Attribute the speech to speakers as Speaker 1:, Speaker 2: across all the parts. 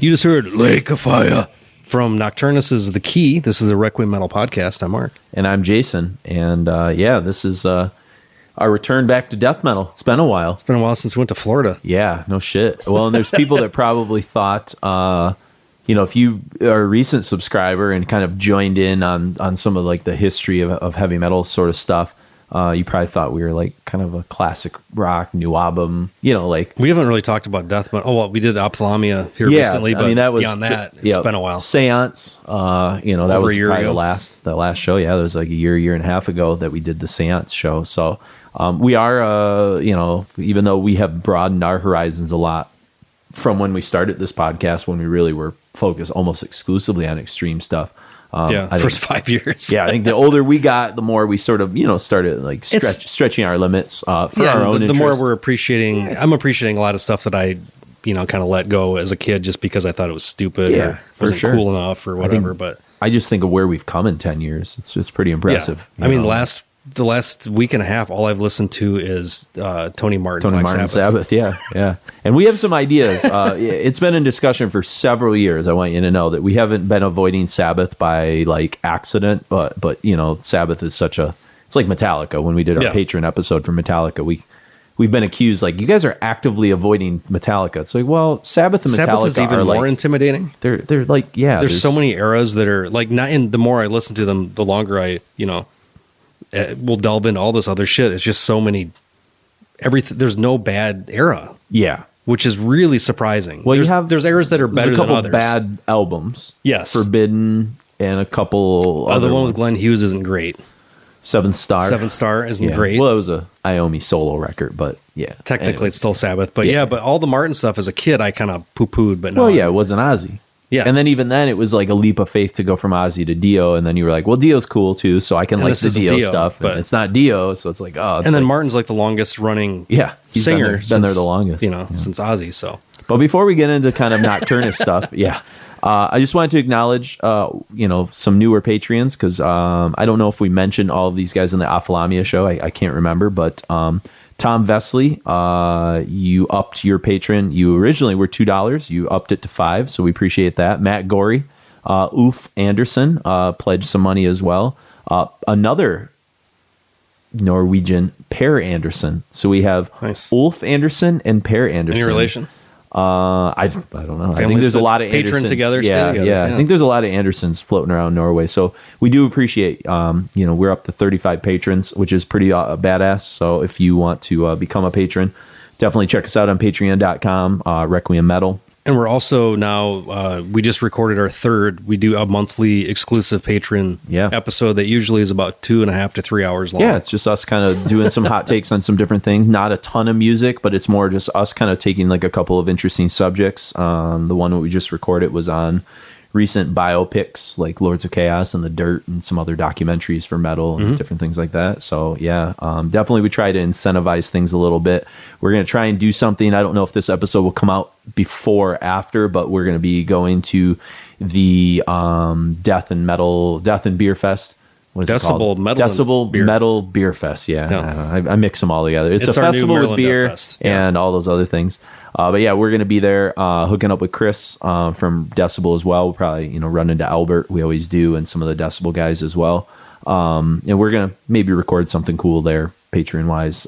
Speaker 1: You just heard Lake of Fire from Nocturnus is the Key. This is the Requiem Metal Podcast. I'm Mark.
Speaker 2: And I'm Jason. And this is our return back to death metal. It's been a while.
Speaker 1: It's been a while since we went to Florida.
Speaker 2: Yeah, no shit. Well, and there's people that probably thought, if you are a recent subscriber and kind of joined in on some of like the history of heavy metal sort of stuff, you probably thought we were like kind of a classic rock new album, like
Speaker 1: we haven't really talked about death metal. Oh, well, we did Ophthalmia here recently, but that was, beyond that, it's been a while.
Speaker 2: Seance, that
Speaker 1: over
Speaker 2: was
Speaker 1: a year
Speaker 2: probably
Speaker 1: ago.
Speaker 2: the last show. Yeah, that was like a year and a half ago that we did the Seance show. So we are, even though we have broadened our horizons a lot from when we started this podcast, when we really were focused almost exclusively on extreme stuff.
Speaker 1: First 5 years.
Speaker 2: I think the older we got, the more we sort of, started like stretching our limits for our own
Speaker 1: the more we're appreciating. I'm appreciating a lot of stuff that I, kind of let go as a kid just because I thought it was stupid or wasn't cool enough or whatever. But
Speaker 2: I just think of where we've come in 10 years. It's just pretty impressive.
Speaker 1: Yeah. I mean, the last week and a half, all I've listened to is Tony Martin
Speaker 2: Sabbath. Yeah. And we have some ideas. It's been in discussion for several years. I want you to know that we haven't been avoiding Sabbath by like accident, but Sabbath is it's like Metallica. When we did our Patreon episode for Metallica, we've been accused like you guys are actively avoiding Metallica. It's like, well, Sabbath and Metallica
Speaker 1: is even more intimidating.
Speaker 2: They're like,
Speaker 1: there's so many eras that are like not. And the more I listen to them, the longer I we'll delve into all this other shit. It's just so many. Everything. There's no bad era.
Speaker 2: Yeah.
Speaker 1: Which is really surprising.
Speaker 2: Well,
Speaker 1: there's eras that are better than others.
Speaker 2: A couple bad albums.
Speaker 1: Yes.
Speaker 2: Forbidden and a couple other
Speaker 1: the one
Speaker 2: ones.
Speaker 1: with Glenn Hughes isn't great.
Speaker 2: Seventh Star isn't
Speaker 1: great.
Speaker 2: Well, it was a Iommi solo record, but yeah.
Speaker 1: Technically, it's still Sabbath. But but all the Martin stuff as a kid, I kind of poo-pooed. But
Speaker 2: no. Well, yeah, it wasn't Ozzy. Yeah. And then even then, it was like a leap of faith to go from Ozzy to Dio. And then you were like, well, Dio's cool too, so I can like the Dio stuff. But it's not Dio, so it's like, oh.
Speaker 1: And then Martin's like the longest running singer.
Speaker 2: He's been there the longest.
Speaker 1: Since Ozzy, so.
Speaker 2: But before we get into kind of Nocturnus stuff, I just wanted to acknowledge, some newer Patreons, because I don't know if we mentioned all of these guys in the Ophthalmia show. I can't remember, but Tom Vesley, you upped your Patreon. You originally were $2. You upped it to $5, so we appreciate that. Matt Gorey, Ulf Anderson pledged some money as well. Another Norwegian, Per Anderson. So we have Ulf Anderson and Per Anderson.
Speaker 1: Any relation?
Speaker 2: I don't know. I think there's a lot of Andersons
Speaker 1: together.
Speaker 2: Yeah. I think there's a lot of Andersons floating around Norway. So we do appreciate, we're up to 35 patrons, which is pretty badass. So if you want to become a patron, definitely check us out on patreon.com, Requiem Metal.
Speaker 1: And we're also now, we just recorded our third. We do a monthly exclusive patron episode that usually is about 2.5 to 3 hours long.
Speaker 2: Yeah, it's just us kind of doing some hot takes on some different things. Not a ton of music, but it's more just us kind of taking like a couple of interesting subjects. The one that we just recorded was on recent biopics like Lords of Chaos and The Dirt and some other documentaries for metal and different things like that. So definitely we try to incentivize things a little bit. We're going to try and do something. I don't know if this episode will come out before or after, but we're going to be going to the Death and Beer Fest. What is it called? Metal Beer Fest. Yeah. I mix them all together. It's a festival with beer and all those other things. But we're going to be there hooking up with Chris from Decibel as well. We'll probably, run into Albert. We always do, and some of the Decibel guys as well. And we're going to maybe record something cool there, Patreon-wise.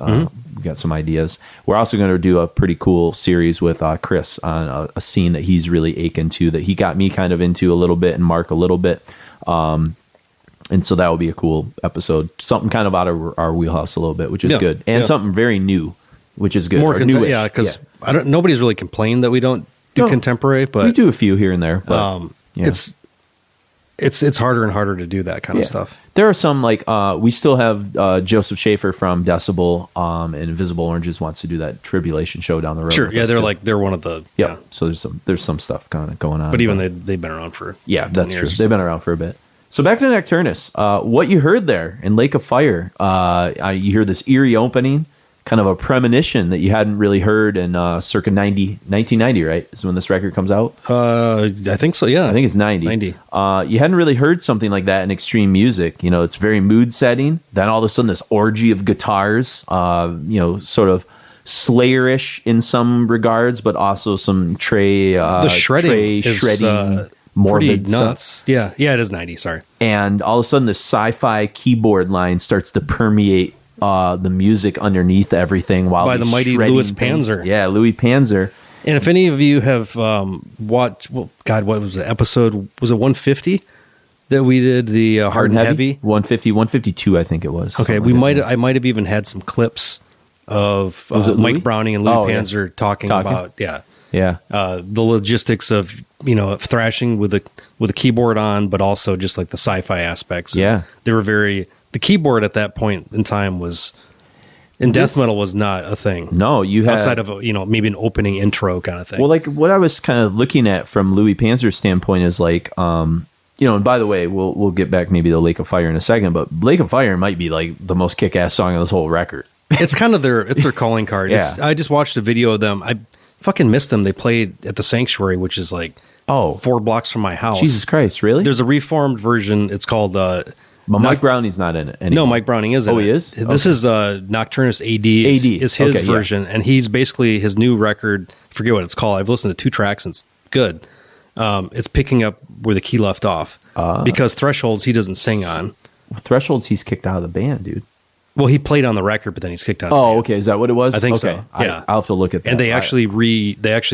Speaker 2: We got some ideas. We're also going to do a pretty cool series with Chris on a scene that he's really aching to, that he got me kind of into a little bit and Mark a little bit. And so that will be a cool episode. Something kind of out of our wheelhouse a little bit, which is good. And something very new, which is good.
Speaker 1: More because nobody's really complained that we don't do contemporary, but
Speaker 2: we do a few here and there. But
Speaker 1: it's harder and harder to do that kind of stuff.
Speaker 2: There are some like we still have Joseph Schaefer from Decibel and Invisible Oranges wants to do that Tribulation show down the road.
Speaker 1: Sure, they're one of the
Speaker 2: So there's some stuff kind of going on.
Speaker 1: But even they've been around for
Speaker 2: that's true. They've been around for a bit. So back to Nocturnus. What you heard there in Lake of Fire, you hear this eerie opening, kind of a premonition that you hadn't really heard in circa 1990, right? Is when this record comes out?
Speaker 1: I think so, yeah.
Speaker 2: I think it's 90. You hadn't really heard something like that in extreme music. It's very mood setting. Then all of a sudden this orgy of guitars, sort of Slayerish in some regards, but also some Trey
Speaker 1: The shredding is
Speaker 2: shredding
Speaker 1: pretty
Speaker 2: morbid
Speaker 1: nuts.
Speaker 2: stuff.
Speaker 1: Yeah, it is 90. Sorry.
Speaker 2: And all of a sudden, the sci-fi keyboard line starts to permeate the music underneath everything. While
Speaker 1: By the
Speaker 2: he's
Speaker 1: mighty
Speaker 2: shredding
Speaker 1: Louis
Speaker 2: things.
Speaker 1: Panzer.
Speaker 2: Yeah, Louis Panzer.
Speaker 1: And if any of you have watched, well, God, what was the episode? Was it 150 that we did the Hard and Heavy?
Speaker 2: 150, 152, I think it was.
Speaker 1: Okay, I might have even had some clips of Mike Browning and Louis Panzer talking about the logistics of thrashing with a keyboard on, but also just like the sci-fi aspects.
Speaker 2: Yeah,
Speaker 1: they were the keyboard at that point in time was. And death metal was not a thing.
Speaker 2: No, you had
Speaker 1: outside of maybe an opening intro kind of thing.
Speaker 2: Well, like what I was kind of looking at from Louis Panzer's standpoint is like, and by the way, we'll get back maybe to Lake of Fire in a second, but Lake of Fire might be like the most kick-ass song on this whole record.
Speaker 1: It's kind of their calling card.
Speaker 2: Yeah.
Speaker 1: I just watched a video of them. I fucking missed them. They played at the Sanctuary, which is like 4 blocks from my house.
Speaker 2: Jesus Christ, really?
Speaker 1: There's a reformed version. It's called.
Speaker 2: But Mike Browning's not in it anymore.
Speaker 1: No, Mike Browning is in it.
Speaker 2: Oh, he is?
Speaker 1: This is Nocturnus AD. Is his version, and he's basically his new record. I forget what it's called. I've listened to 2 tracks, and it's good. It's picking up where the key left off. Because Thresholds, he doesn't sing on.
Speaker 2: Thresholds, he's kicked out of the band, dude.
Speaker 1: Well, he played on the record, but then he's kicked out.
Speaker 2: Oh, okay. Is that what it was?
Speaker 1: I think so. Yeah,
Speaker 2: I'll have to look at that.
Speaker 1: And they actually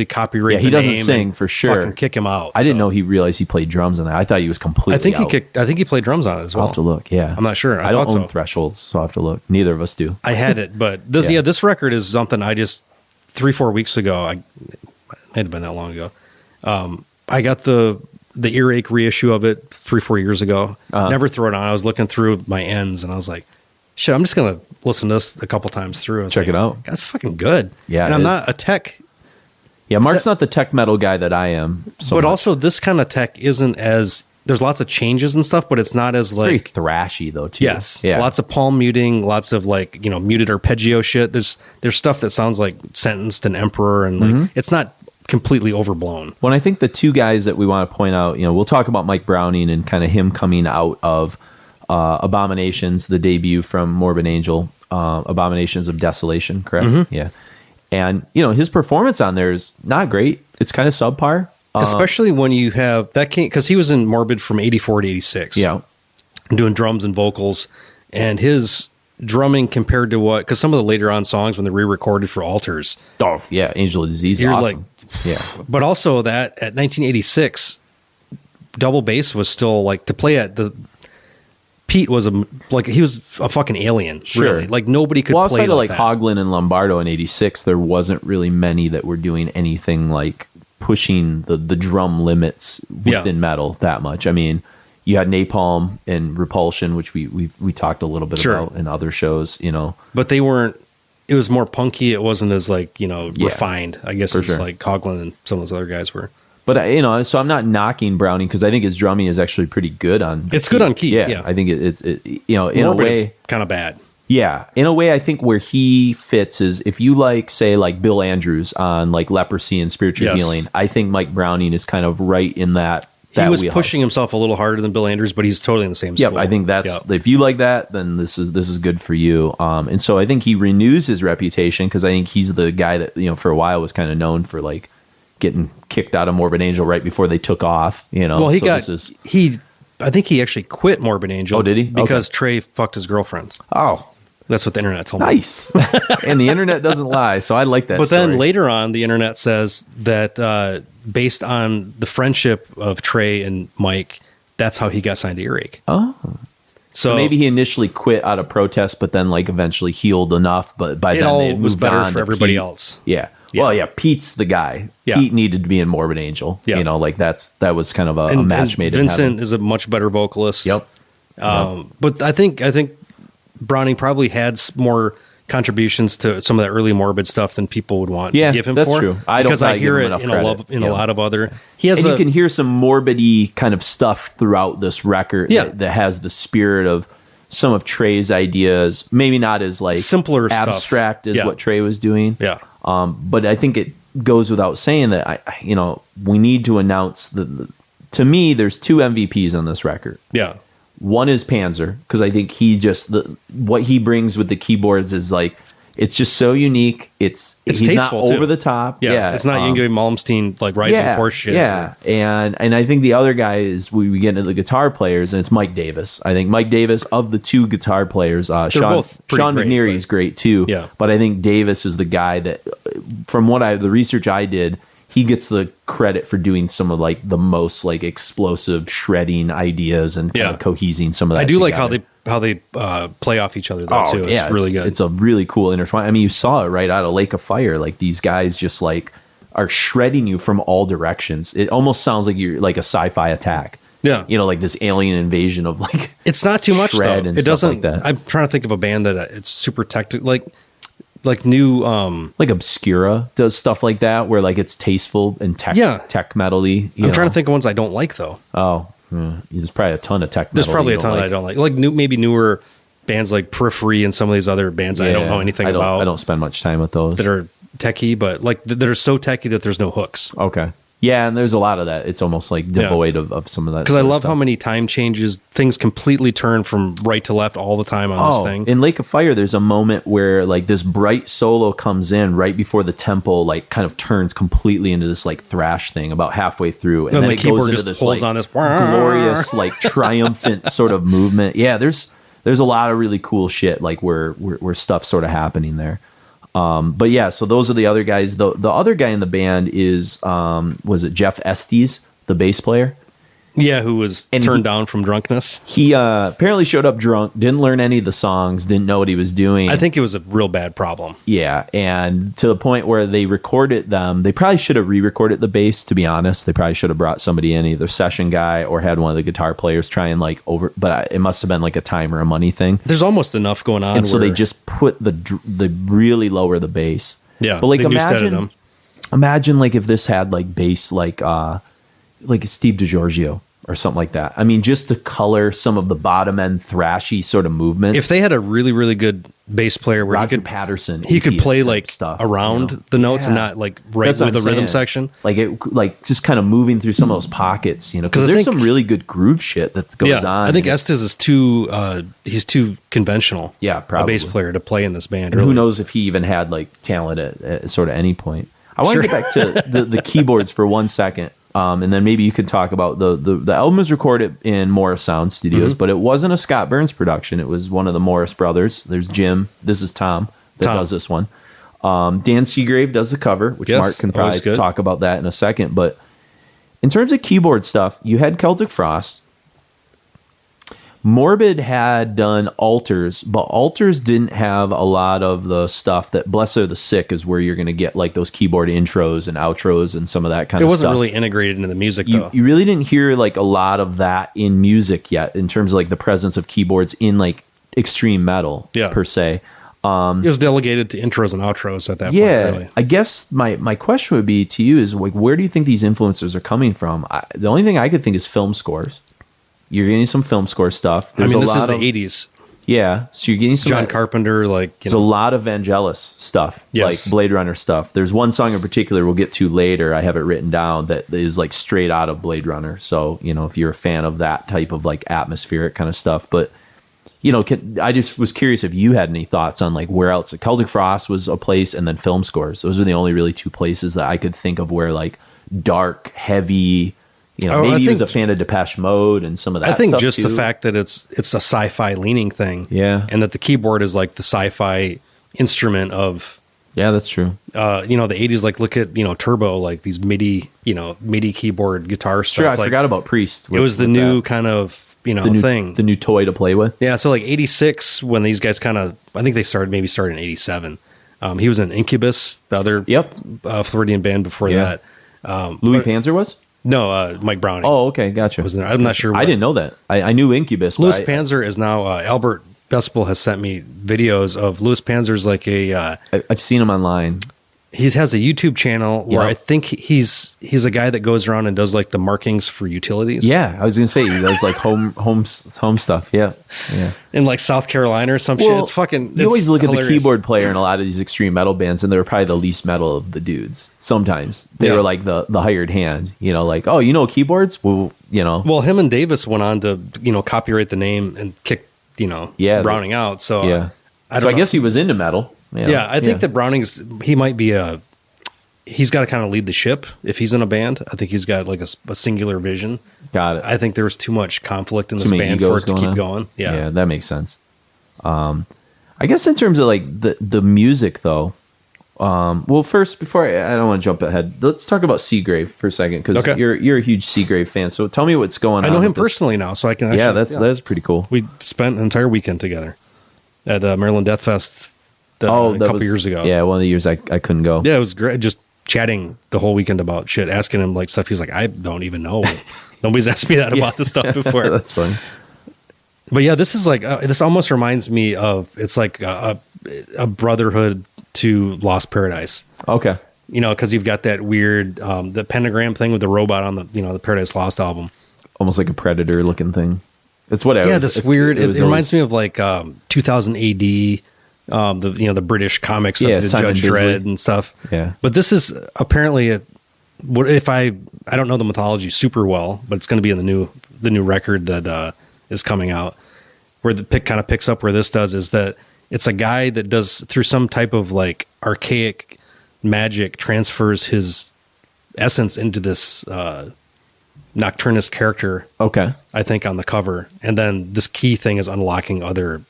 Speaker 1: copyright.
Speaker 2: Yeah, he doesn't sing for sure.
Speaker 1: Fucking kick him out.
Speaker 2: I didn't know he realized he played drums on that. I thought he was completely.
Speaker 1: I think he played drums on it as well.
Speaker 2: I'll have to look. Yeah,
Speaker 1: I'm not sure.
Speaker 2: I don't own Thresholds, so I'll have to look. Neither of us do.
Speaker 1: I had it, but this record is something I just 3-4 weeks ago. It might have been that long ago. I got the Earache reissue of it 3-4 years ago. Never threw it on. I was looking through my ends, and I was like, shit, I'm just going to listen to this a couple times through.
Speaker 2: Check it out.
Speaker 1: That's fucking good.
Speaker 2: Yeah.
Speaker 1: And I'm not a tech.
Speaker 2: Yeah, Mark's not the tech metal guy that I am.
Speaker 1: But also, this kind of tech isn't as. There's lots of changes and stuff, but it's not as like.
Speaker 2: Very thrashy, though, too.
Speaker 1: Yes. Yeah. Lots of palm muting, lots of like, muted arpeggio shit. There's stuff that sounds like Sentenced and Emperor, and like it's not completely overblown.
Speaker 2: Well, I think the 2 guys that we want to point out, we'll talk about Mike Browning and kind of him coming out of. Abominations, the debut from Morbid Angel, Abominations of Desolation, correct? Mm-hmm. Yeah. And, his performance on there is not great. It's kind of subpar.
Speaker 1: Especially when you have that, because he was in Morbid from 84 to 86.
Speaker 2: Yeah.
Speaker 1: Doing drums and vocals. And his drumming compared to because some of the later on songs when they re-recorded for Altars.
Speaker 2: Oh, yeah. Angel of Disease is awesome. Yeah.
Speaker 1: But also that at 1986, double bass was still like to play at the. Pete was he was a fucking alien,
Speaker 2: sure.
Speaker 1: Really. Like nobody could play
Speaker 2: outside
Speaker 1: like
Speaker 2: of Hoagland and Lombardo in 86, there wasn't really many that were doing anything like pushing the drum limits within metal that much. I mean, you had Napalm and Repulsion, which we talked a little bit about in other shows,
Speaker 1: But they weren't, it was more punky. It wasn't as refined, I guess, as like Hoagland and some of those other guys were.
Speaker 2: But so I'm not knocking Browning because I think his drumming is actually pretty good on.
Speaker 1: It's good on key. Yeah.
Speaker 2: I think it's in a way
Speaker 1: it's kind of bad.
Speaker 2: Yeah, in a way, I think where he fits is if you say Bill Andrews on like Leprosy and Spiritual Healing. I think Mike Browning is kind of right in that. He was wheelhouse. Pushing
Speaker 1: himself a little harder than Bill Andrews, but he's totally in the same school.
Speaker 2: Yeah, I think that's if you like that, then this is good for you. And so I think he renews his reputation because I think he's the guy that for a while was kind of known for like getting kicked out of Morbid Angel right before they took off. Well,
Speaker 1: I think he actually quit Morbid Angel.
Speaker 2: Oh, did he?
Speaker 1: Because Trey fucked his girlfriend.
Speaker 2: Oh.
Speaker 1: That's what the internet told me.
Speaker 2: Nice. And the internet doesn't lie, so I like that
Speaker 1: But
Speaker 2: story.
Speaker 1: then later on, the internet says that based on the friendship of Trey and Mike, that's how he got signed to Earache.
Speaker 2: Oh. So maybe he initially quit out of protest, but then eventually healed enough. But by then it was better
Speaker 1: for everybody else.
Speaker 2: Yeah. Well, yeah, Pete's the guy. Yeah. Pete needed to be in Morbid Angel. Yeah. that was kind of a match made in heaven.
Speaker 1: Vincent is a much better vocalist.
Speaker 2: Yep.
Speaker 1: But I think Browning probably had more contributions to some of that early Morbid stuff than people would want to give him
Speaker 2: that's
Speaker 1: for.
Speaker 2: True.
Speaker 1: Because I hear it in a lot of other. You
Speaker 2: can hear some Morbid-y kind of stuff throughout this record that has the spirit of some of Trey's ideas. Maybe not as
Speaker 1: simpler
Speaker 2: abstract
Speaker 1: stuff.
Speaker 2: as what Trey was doing.
Speaker 1: Yeah.
Speaker 2: But I think it goes without saying that we need to announce to me there's 2 MVPs on this record.
Speaker 1: Yeah.
Speaker 2: One is Panzer because I think what he brings with the keyboards is It's just so unique. It's he's
Speaker 1: tasteful
Speaker 2: not over
Speaker 1: too.
Speaker 2: the top.
Speaker 1: Yeah, it's not Yngwie Malmsteen like Rising Force shit.
Speaker 2: Yeah, and I think the other guy is we get into the guitar players, and it's Mike Davis. I think Mike Davis, of the two guitar players, Sean McNeary is great too.
Speaker 1: Yeah,
Speaker 2: but I think Davis is the guy that, from the research I did, he gets the credit for doing some of like the most like explosive shredding ideas and kind of cohesing some of that.
Speaker 1: I do
Speaker 2: together.
Speaker 1: like how they play off each other though too. It's really good.
Speaker 2: It's a really cool intertwine. I mean, you saw it right out of Lake of Fire. Like these guys just like are shredding you from all directions. It almost sounds like you're like a sci-fi attack. Yeah, you know, like this alien invasion of like.
Speaker 1: It's not too much though.
Speaker 2: It doesn't.
Speaker 1: Like that. I'm trying to think of a band that it's super technical, like new like
Speaker 2: Obscura does stuff like that where like it's tasteful and tech metal-y.
Speaker 1: I'm trying to think of ones I don't like though.
Speaker 2: There's probably a ton of tech metal.
Speaker 1: There's probably a ton that I don't like maybe newer bands like Periphery and some of these other bands I don't know anything about.
Speaker 2: I don't spend much time with those
Speaker 1: that are techie, but like that are so techie that there's no hooks.
Speaker 2: Okay. Yeah, and there's a lot of that. It's almost like devoid of some of that.
Speaker 1: Because I love how many time changes, things completely turn from right to left all the time on this thing.
Speaker 2: In Lake of Fire, there's a moment where like this bright solo comes in right before the tempo like kind of turns completely into this like thrash thing about halfway through, and then
Speaker 1: the
Speaker 2: it
Speaker 1: keyboard
Speaker 2: goes into
Speaker 1: just
Speaker 2: this
Speaker 1: holds
Speaker 2: like
Speaker 1: on this
Speaker 2: glorious like triumphant sort of movement. Yeah, there's a lot of really cool shit like where stuff sort of happening there. But yeah, so those are the other guys. The other guy in the band is was it Jeff Estes, the bass player?
Speaker 1: Yeah, who was turned down from drunkenness.
Speaker 2: He apparently showed up drunk, didn't learn any of the songs, didn't know what he was doing.
Speaker 1: I think it was a real bad problem.
Speaker 2: Yeah, and to the point where they recorded them. They probably should have re-recorded the bass, to be honest. They probably should have brought somebody in, either session guy or had one of the guitar players try and like but it must have been like a time or a money thing.
Speaker 1: There's almost enough going on.
Speaker 2: And so they just put the really lower the bass.
Speaker 1: Yeah,
Speaker 2: but like imagine like if this had like bass like Steve DiGiorgio or something like that. I mean, just to color some of the bottom end thrashy sort of movements.
Speaker 1: If they had a really, really good bass player where
Speaker 2: Roger Patterson,
Speaker 1: he could play like
Speaker 2: stuff
Speaker 1: around the notes and not like right with the rhythm section.
Speaker 2: Like just kind of moving through some of those pockets, you know, because there's some really good groove shit that goes on.
Speaker 1: I think Estes is he's too conventional.
Speaker 2: Yeah, probably.
Speaker 1: A bass player to play in this band.
Speaker 2: And who knows if he even had like talent at sort of any point. I want to get back to the keyboards for 1 second. And then maybe you could talk about the album was recorded in Morris Sound Studios, but it wasn't a Scott Burns production. It was one of the Morris brothers. There's Jim. This is Tom that does this one. Dan Seagrave does the cover, which Mark can probably talk about that in a second. But in terms of keyboard stuff, you had Celtic Frost. Morbid had done Altars, but Altars didn't have a lot of the stuff that Blessed Are the Sick is where you're going to get like those keyboard intros and outros and some of that kind of stuff. It wasn't
Speaker 1: really integrated into the music, though.
Speaker 2: You really didn't hear like a lot of that in music yet in terms of like the presence of keyboards in like extreme metal per se.
Speaker 1: It was delegated to intros and outros at that point, really.
Speaker 2: I guess my question would be to you is like, where do you think these influences are coming from? The only thing I could think is film scores. You're getting some film score stuff.
Speaker 1: There's this is the 80s.
Speaker 2: Yeah, so you're getting some
Speaker 1: John Carpenter,
Speaker 2: there's a lot of Vangelis stuff, like Blade Runner stuff. There's one song in particular we'll get to later. I have it written down that is like straight out of Blade Runner. So you know, if you're a fan of that type of like atmospheric kind of stuff, but you know, I just was curious if you had any thoughts on like where else. Celtic Frost was a place, and then film scores. Those are the only really two places that I could think of where like dark, heavy. You know, maybe he was a fan of Depeche Mode and some of that.
Speaker 1: I think
Speaker 2: stuff
Speaker 1: just
Speaker 2: too.
Speaker 1: The fact that it's a sci-fi leaning thing,
Speaker 2: and
Speaker 1: that the keyboard is like the sci-fi instrument of.
Speaker 2: Yeah, that's true.
Speaker 1: You know, the 80s, like look at Turbo, like these MIDI keyboard guitar stuff.
Speaker 2: Sure, I
Speaker 1: like,
Speaker 2: forgot about Priest.
Speaker 1: It was the new kind of thing,
Speaker 2: the new toy to play with.
Speaker 1: Yeah, so like 86 when these guys I think they started in 87. He was in Incubus, the other Floridian band before that.
Speaker 2: Louis Panzer was.
Speaker 1: No, Mike Browning.
Speaker 2: Oh, okay, gotcha.
Speaker 1: I'm not sure.
Speaker 2: I didn't know that. I knew Incubus.
Speaker 1: Louis Panzer is now Albert Bespel has sent me videos of Louis Panzer's like
Speaker 2: I've seen him online.
Speaker 1: He has a YouTube channel where I think he's a guy that goes around and does like the markings for utilities.
Speaker 2: Yeah, I was gonna say he does like home stuff. Yeah.
Speaker 1: In like South Carolina or some shit. It's fucking.
Speaker 2: You always look
Speaker 1: hilarious.
Speaker 2: at the keyboard player in a lot of these extreme metal bands, and they're probably the least metal of the dudes. Sometimes they were like the hired hand. You know, like keyboards. Well,
Speaker 1: Well, him and Davis went on to copyright the name and kick Browning out. So
Speaker 2: I guess he was into metal.
Speaker 1: Yeah, I think that Browning's, he might be he's got to kind of lead the ship if he's in a band. I think he's got like a singular vision.
Speaker 2: Got it.
Speaker 1: I think there's too much conflict in this band for it to keep going.
Speaker 2: Yeah, that makes sense. I guess in terms of like the music though, well, first, before I don't want to jump ahead, let's talk about Seagrave for a second, because you're a huge Seagrave fan. So tell me what's going on.
Speaker 1: I know him personally now, so I can actually...
Speaker 2: that's pretty cool.
Speaker 1: We spent an entire weekend together at Maryland Death Fest a couple years ago.
Speaker 2: Yeah, one of the years I couldn't go.
Speaker 1: Yeah, it was great. Just chatting the whole weekend about shit, asking him like stuff. He's like, I don't even know. Nobody's asked me that about this stuff before.
Speaker 2: That's funny.
Speaker 1: But yeah, this is like, this almost reminds me of, it's like a brotherhood to Lost Paradise.
Speaker 2: Okay.
Speaker 1: You know, because you've got that weird, the pentagram thing with the robot on the, the Paradise Lost album.
Speaker 2: Almost like a Predator looking thing. It's whatever.
Speaker 1: Yeah, this weird, it reminds me of like 2000 AD, the British comics stuff, the
Speaker 2: Simon
Speaker 1: Judge
Speaker 2: Bisley.
Speaker 1: Dredd and stuff.
Speaker 2: Yeah.
Speaker 1: But this is apparently I don't know the mythology super well, but it's going to be in the new record that is coming out, where the pick kind of picks up where this does, is that it's a guy that does, through some type of like archaic magic, transfers his essence into this Nocturnus character. Okay. I think on the cover. And then this key thing is unlocking other...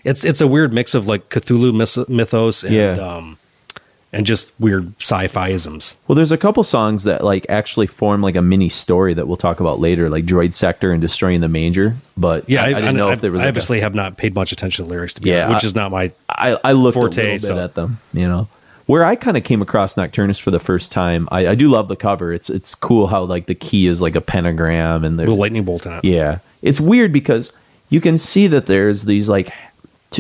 Speaker 1: It's a weird mix of like Cthulhu mythos and just weird sci-fi-isms.
Speaker 2: Well, there's a couple songs that like actually form like a mini story that we'll talk about later, like Droid Sector and Destroying the Manger. But yeah, I didn't know if there was...
Speaker 1: I obviously have not paid much attention to lyrics, to be honest, which is not my
Speaker 2: I looked
Speaker 1: forte,
Speaker 2: a little bit at them, Where I kind of came across Nocturnus for the first time, I do love the cover. It's cool how like the key is like a pentagram and there's
Speaker 1: a lightning bolt in it.
Speaker 2: Yeah. It's weird because you can see that there's these like...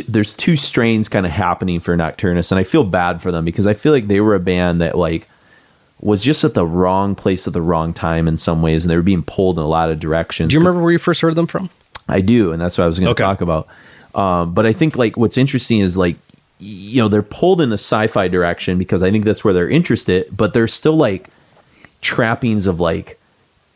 Speaker 2: there's two strains kind of happening for Nocturnus, and I feel bad for them because I feel like they were a band that like was just at the wrong place at the wrong time in some ways, and they were being pulled in a lot of directions.
Speaker 1: Do you remember where you first heard them from?
Speaker 2: I do, and that's what I was going to talk about. But I think like what's interesting is like, they're pulled in the sci-fi direction because I think that's where they're interested, but there's still like trappings of like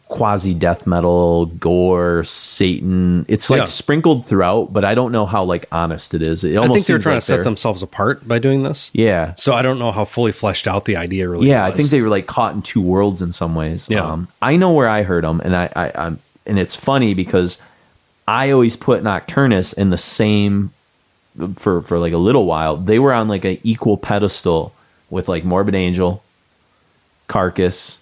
Speaker 2: quasi death metal, gore, Satan. It's like sprinkled throughout, but I don't know how like honest it is.
Speaker 1: I think they're trying to set themselves apart by doing this.
Speaker 2: Yeah.
Speaker 1: So I don't know how fully fleshed out the idea really was.
Speaker 2: Yeah, I think they were like caught in two worlds in some ways. Yeah. I know where I heard them, and I'm and it's funny because I always put Nocturnus in the same for like a little while. They were on like an equal pedestal with like Morbid Angel, Carcass,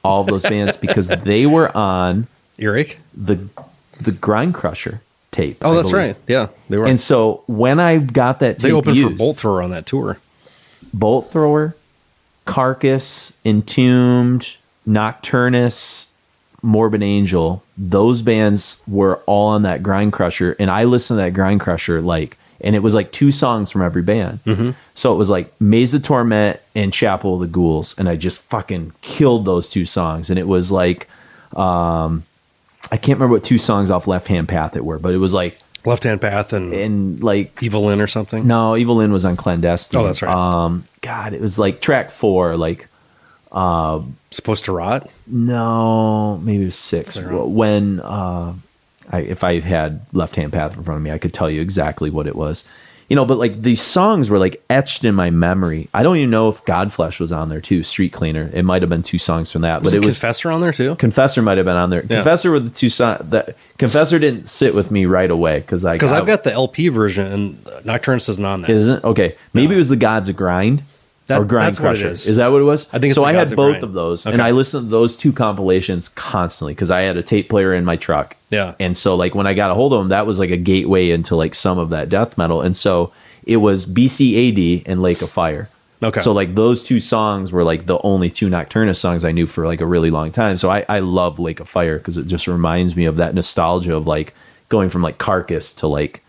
Speaker 2: all of those bands, because they were on
Speaker 1: Earache,
Speaker 2: the Grind Crusher tape.
Speaker 1: Oh, that's right. Yeah,
Speaker 2: they were. And so when I got that tape,
Speaker 1: they opened for Bolt Thrower on that tour.
Speaker 2: Bolt Thrower, Carcass, Entombed, Nocturnus, Morbid Angel. Those bands were all on that Grind Crusher, and I listened to that Grind Crusher and it was like two songs from every band. Mm-hmm. So it was like Maze of Torment and Chapel of the Ghouls. And I just fucking killed those two songs. And it was like, I can't remember what two songs off Left Hand Path it were, but it was like
Speaker 1: Left Hand Path and
Speaker 2: like
Speaker 1: Evil In or something.
Speaker 2: No, Evil In was on Clandestine.
Speaker 1: Oh, that's right.
Speaker 2: God, it was like track 4, like,
Speaker 1: Supposed to Rot.
Speaker 2: No, maybe it was 6. When, if I had Left Hand Path in front of me, I could tell you exactly what it was. But like these songs were like etched in my memory. I don't even know if Godflesh was on there too. Street Cleaner. It might have been two songs from that.
Speaker 1: But it was Confessor on there too.
Speaker 2: Confessor might have been on there. Yeah. Confessor were the two songs that Confessor didn't sit with me right away because I've
Speaker 1: got the LP version and Nocturnus isn't on there.
Speaker 2: Isn't okay? Maybe it was the Gods of Grind. Or Grind
Speaker 1: that's
Speaker 2: Crusher.
Speaker 1: What it is.
Speaker 2: Is that what it was?
Speaker 1: I think
Speaker 2: so. I had both
Speaker 1: Grind.
Speaker 2: of those, and I listened to those two compilations constantly because I had a tape player in my truck.
Speaker 1: Yeah,
Speaker 2: and so like when I got a hold of them, that was like a gateway into like some of that death metal, and so it was BCAD and Lake of Fire. Okay, so like those two songs were like the only two Nocturnus songs I knew for like a really long time. So I love Lake of Fire because it just reminds me of that nostalgia of like going from like Carcass to like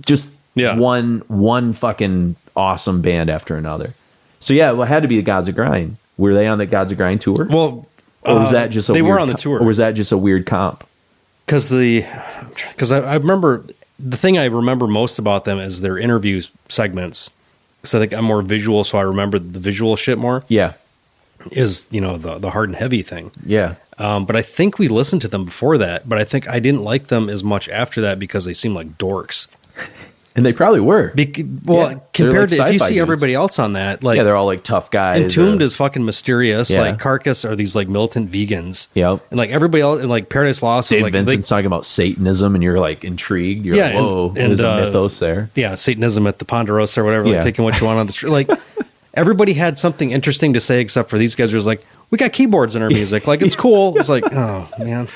Speaker 2: just one fucking awesome band after another. So yeah, it had to be the Gods of Grind. Were they on the Gods of Grind tour?
Speaker 1: Well,
Speaker 2: or was that just
Speaker 1: they were on the tour,
Speaker 2: or was that just a weird comp?
Speaker 1: Because I remember the thing I remember most about them is their interview segments. So I think I'm more visual, so I remember the visual shit more.
Speaker 2: Yeah,
Speaker 1: is the hard and heavy thing.
Speaker 2: Yeah,
Speaker 1: but I think we listened to them before that. But I think I didn't like them as much after that because they seemed like dorks.
Speaker 2: And they probably were.
Speaker 1: Compared to if you see everybody else on that, like
Speaker 2: they're all like tough guys.
Speaker 1: Entombed is fucking mysterious. Like Carcass are these like militant vegans.
Speaker 2: Yep.
Speaker 1: And like everybody else, and like Paradise Lost is
Speaker 2: Dave
Speaker 1: like
Speaker 2: Vincent's talking about Satanism, and you're like intrigued. You're like, whoa, there's a mythos there.
Speaker 1: Yeah, Satanism at the Ponderosa or whatever. Like taking what you want on the street. Like everybody had something interesting to say, except for these guys. Who was like, we got keyboards in our music. Like it's cool. It's like, oh man.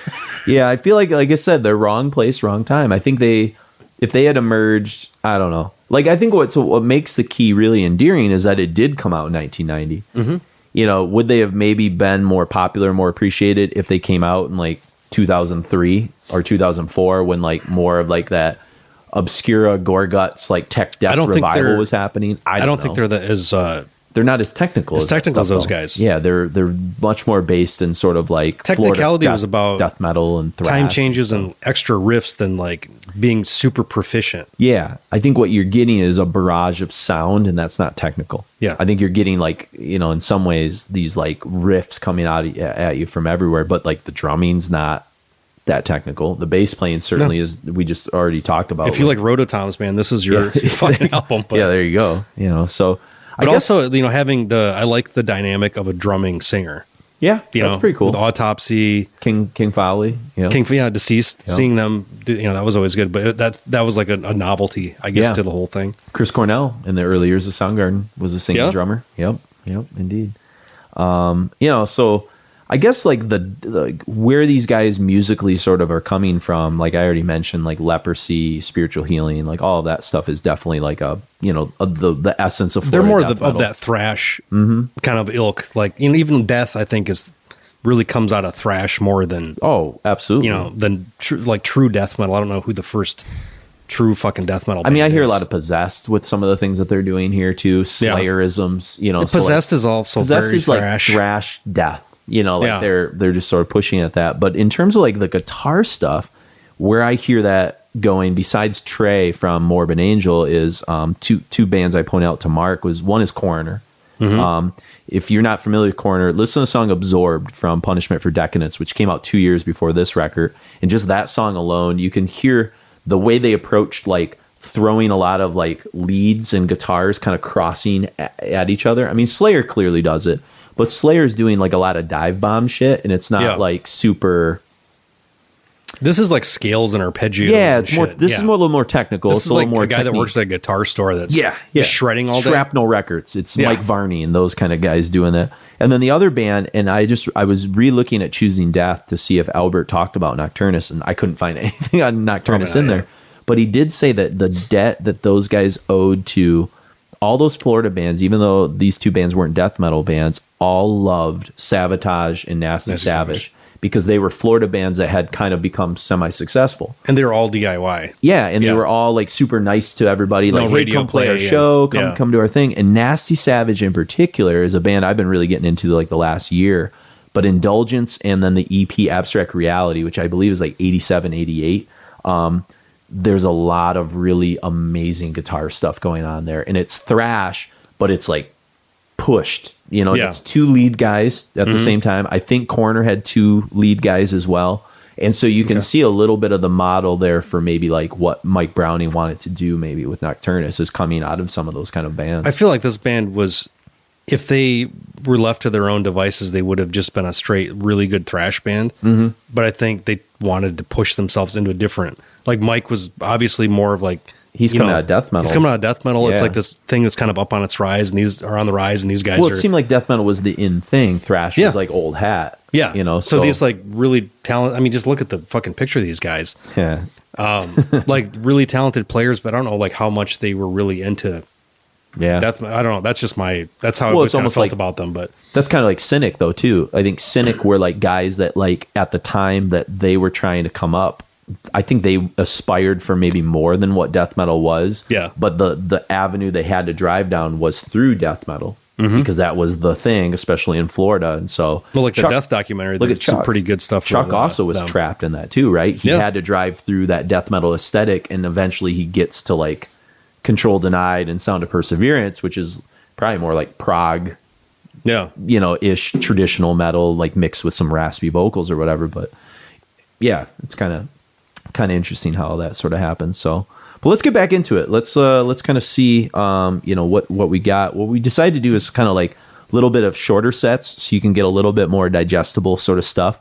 Speaker 2: Yeah, I feel like I said, they're wrong place, wrong time. I think if they had emerged, I don't know. Like, I think what makes the key really endearing is that it did come out in 1990.
Speaker 1: Mm-hmm.
Speaker 2: You know, would they have maybe been more popular, more appreciated if they came out in like 2003 or 2004 when like more of like that obscura gore guts like tech death revival was happening? I don't
Speaker 1: think they're
Speaker 2: they're not as technical
Speaker 1: as those guys.
Speaker 2: Yeah, they're much more based in sort of like
Speaker 1: technicality was about
Speaker 2: death metal and thrash
Speaker 1: time changes and extra riffs than like being super proficient.
Speaker 2: Yeah, I think what you're getting is a barrage of sound, and that's not technical.
Speaker 1: Yeah,
Speaker 2: I think you're getting like, you know, in some ways these like riffs coming out at you from everywhere, but like the drumming's not that technical. The bass playing certainly is. We just already talked about.
Speaker 1: If you like Rototoms, man, this is your fucking album. But.
Speaker 2: Yeah, there you go. You know, so.
Speaker 1: But also, you know, having I like the dynamic of a drumming singer.
Speaker 2: Yeah, that's pretty cool.
Speaker 1: With Autopsy,
Speaker 2: King Folly,
Speaker 1: Deceased. Yeah. Seeing them, that was always good. But that was like a novelty, I guess, to the whole thing.
Speaker 2: Chris Cornell in the early years of Soundgarden was a singing drummer. Yep, indeed. So I guess like where these guys musically sort of are coming from, like I already mentioned, like Leprosy, Spiritual Healing, like all of that stuff is definitely like the essence of Florida.
Speaker 1: They're more of that thrash kind of ilk. Like, you know, even Death, I think, really comes out of thrash more than
Speaker 2: absolutely,
Speaker 1: than true death metal. I don't know who the first true fucking death metal.
Speaker 2: I mean, I hear a lot of Possessed with some of the things that they're doing here too. Slayerisms,
Speaker 1: Possessed is also very thrash.
Speaker 2: Like thrash death. They're just sort of pushing at that. But in terms of like the guitar stuff, where I hear that going, besides Trey from Morbid Angel, is two bands I point out to Mark. One is Coroner. Mm-hmm. If you're not familiar with Coroner, listen to the song Absorbed from Punishment for Decadence, which came out 2 years before this record. And just that song alone, you can hear the way they approached like throwing a lot of like leads and guitars kind of crossing at each other. I mean, Slayer clearly does it. But Slayer's doing like a lot of dive bomb shit, and it's not like super.
Speaker 1: This is like scales and arpeggios.
Speaker 2: Yeah, it's more. This is a little more technical.
Speaker 1: This is like a guy that works at a guitar store that's shredding all day.
Speaker 2: Shrapnel Records. It's Mike Varney and those kind of guys doing that. And then the other band, and I was re-looking at Choosing Death to see if Albert talked about Nocturnus, and I couldn't find anything on Nocturnus in there. But he did say that the debt that those guys owed to all those Florida bands, even though these two bands weren't death metal bands, all loved Sabotage and Nasty Savage because they were Florida bands that had kind of become semi-successful.
Speaker 1: And they were all DIY.
Speaker 2: Yeah, and they were all like super nice to everybody. Like, hey, come play our show, come do our thing. And Nasty Savage in particular is a band I've been really getting into like the last year. But Indulgence and then the EP Abstract Reality, which I believe is like 87, 88, there's a lot of really amazing guitar stuff going on there. And it's thrash, but it's like pushed. It's two lead guys at the same time. I think Corner had two lead guys as well. And so you can see a little bit of the model there for maybe like what Mike Browning wanted to do maybe with Nocturnus is coming out of some of those kind of bands.
Speaker 1: I feel like this band was, if they were left to their own devices, they would have just been a straight, really good thrash band. Mm-hmm. But I think they wanted to push themselves into a different, like Mike was obviously more of like,
Speaker 2: he's coming out of death metal.
Speaker 1: He's coming out of death metal. Yeah. It's like this thing that's kind of up on its rise, and these are on the rise, and these guys
Speaker 2: it seemed like death metal was the in thing. Thrash was like old hat.
Speaker 1: Yeah. So these like really talented, I mean, just look at the fucking picture of these guys.
Speaker 2: Yeah.
Speaker 1: Like really talented players, but I don't know like how much they were really into death. I don't know. That's just that's how I always kind of felt about them. But
Speaker 2: that's kind of like Cynic though, too. I think Cynic were like guys that like at the time that they were trying to come up, I think they aspired for maybe more than what death metal was. Yeah. But the avenue they had to drive down was through death metal because that was the thing, especially in Florida. And so,
Speaker 1: the Death documentary, there's some pretty good stuff.
Speaker 2: Chuck also was trapped in that too, right? He had to drive through that death metal aesthetic, and eventually he gets to like Control Denied and Sound of Perseverance, which is probably more like prog, ish traditional metal, like mixed with some raspy vocals or whatever. But yeah, it's kind of interesting how that sort of happens. So, But let's get back into it. Let's kind of see what we got. What we decided to do is kind of like a little bit of shorter sets, so you can get a little bit more digestible sort of stuff.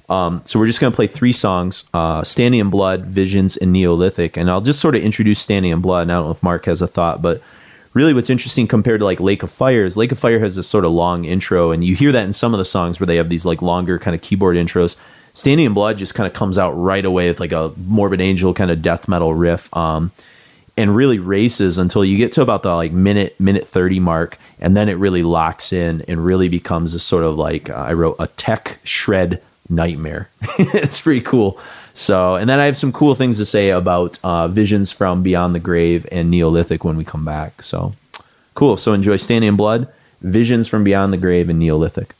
Speaker 2: So we're just going to play 3 songs, Standing in Blood, Visions, and Neolithic. And I'll just sort of introduce Standing in Blood. And I don't know if Mark has a thought, but really what's interesting compared to like Lake of Fire is Lake of Fire has this sort of long intro, and you hear that in some of the songs where they have these like longer kind of keyboard intros. Standing in Blood just kind of comes out right away with like a Morbid Angel kind of death metal riff, and really races until you get to about the like minute 30 mark, and then it really locks in and really becomes this sort of like I wrote a tech shred nightmare. It's pretty cool. So, and then I have some cool things to say about Visions from Beyond the Grave and Neolithic when we come back. So cool. So enjoy Standing in Blood, Visions from Beyond the Grave, and Neolithic.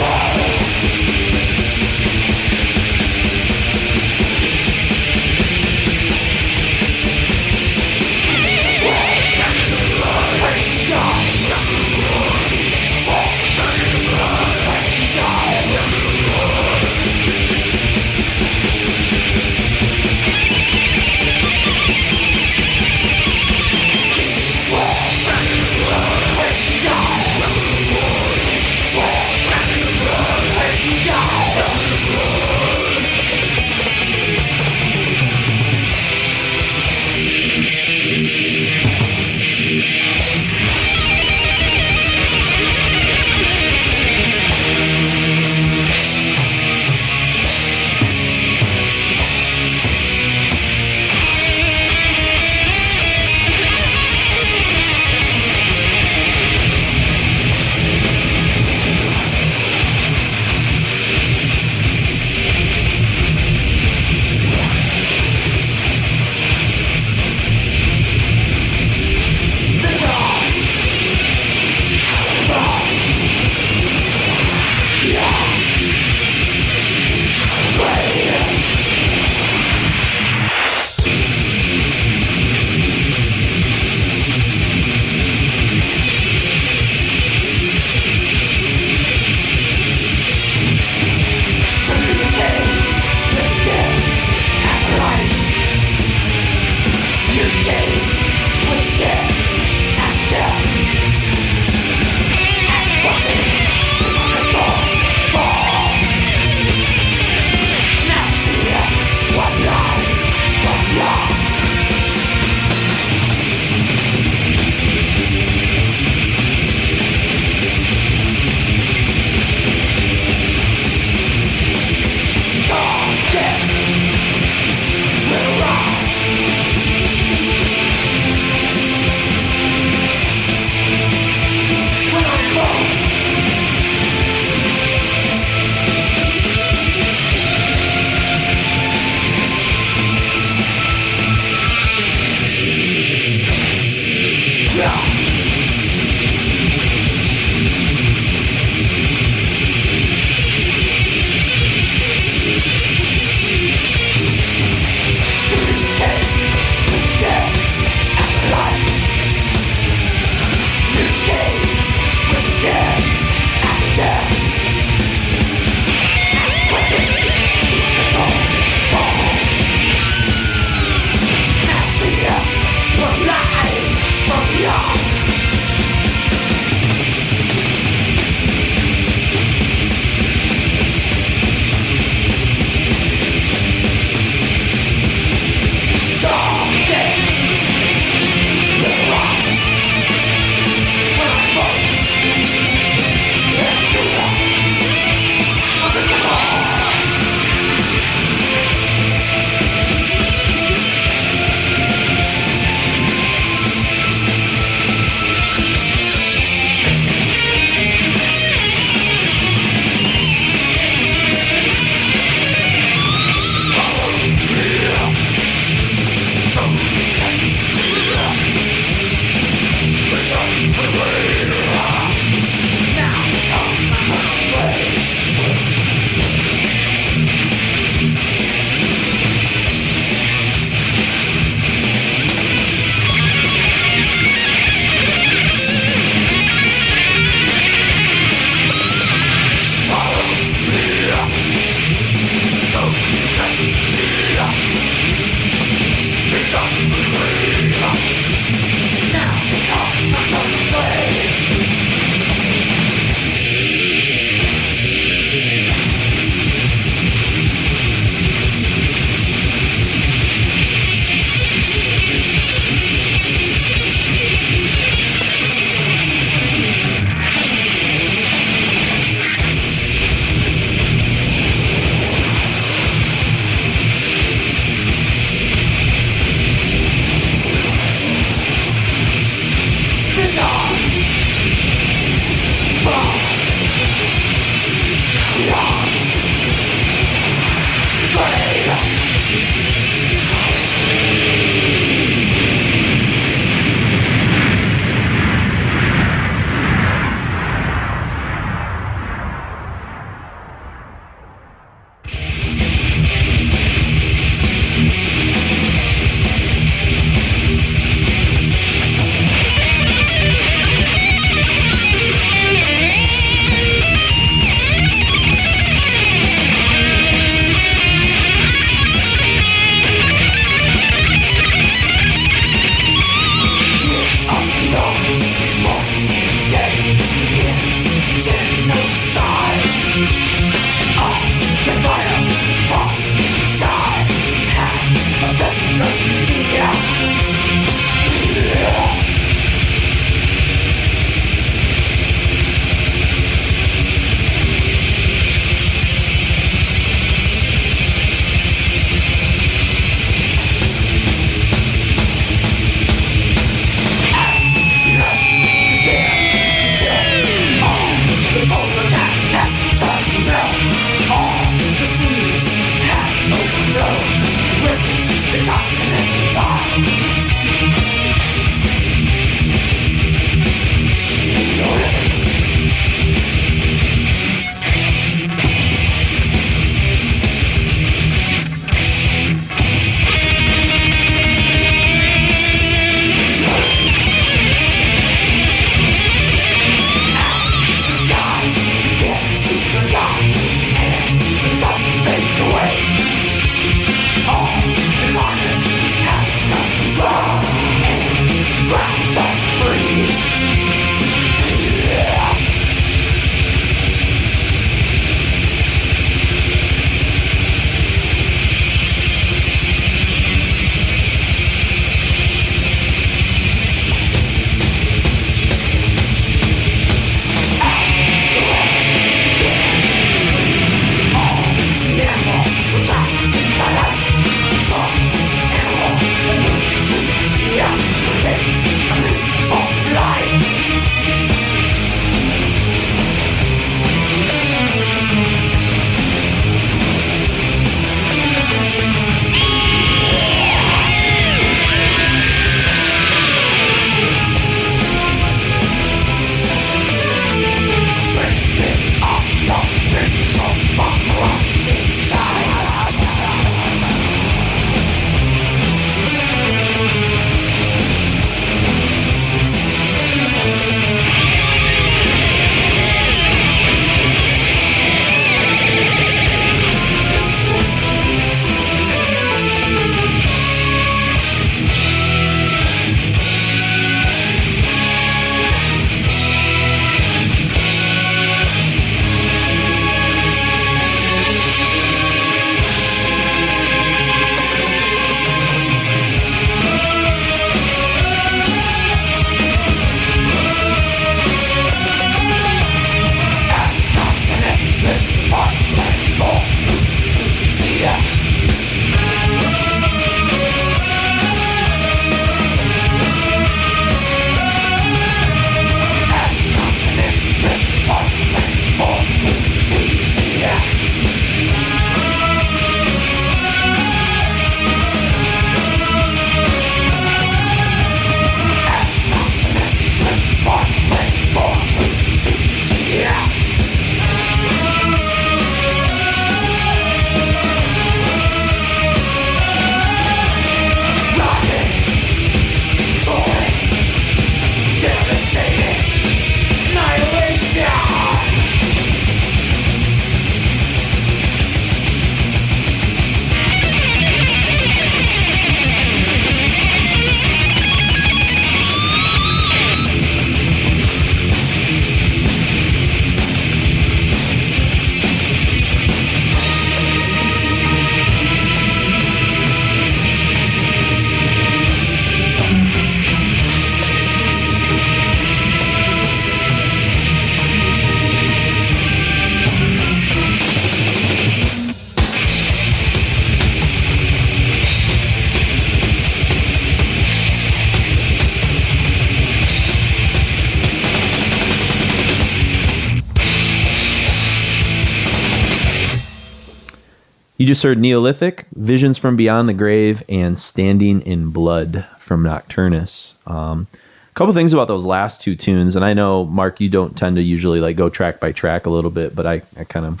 Speaker 2: You just heard Neolithic, Visions from Beyond the Grave, and Standing in Blood from Nocturnus. A couple things about those last two tunes, and I know, Mark, you don't tend to usually like go track by track a little bit, but I kind of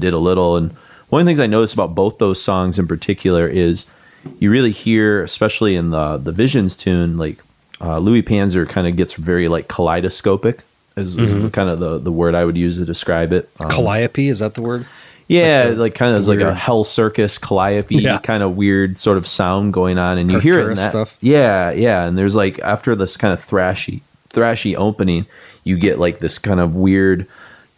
Speaker 2: did a little. And one of the things I noticed about both those songs in particular is you really hear, especially in the Visions tune, like Louis Panzer kind of gets very like kaleidoscopic, is kind of the word I would use to describe it.
Speaker 1: Calliope, is that the word?
Speaker 2: Yeah, like kind of as like a Hell Circus Calliope kind of weird sort of sound going on, and you hear it in that stuff. Yeah, and there's like after this kind of thrashy opening, you get like this kind of weird,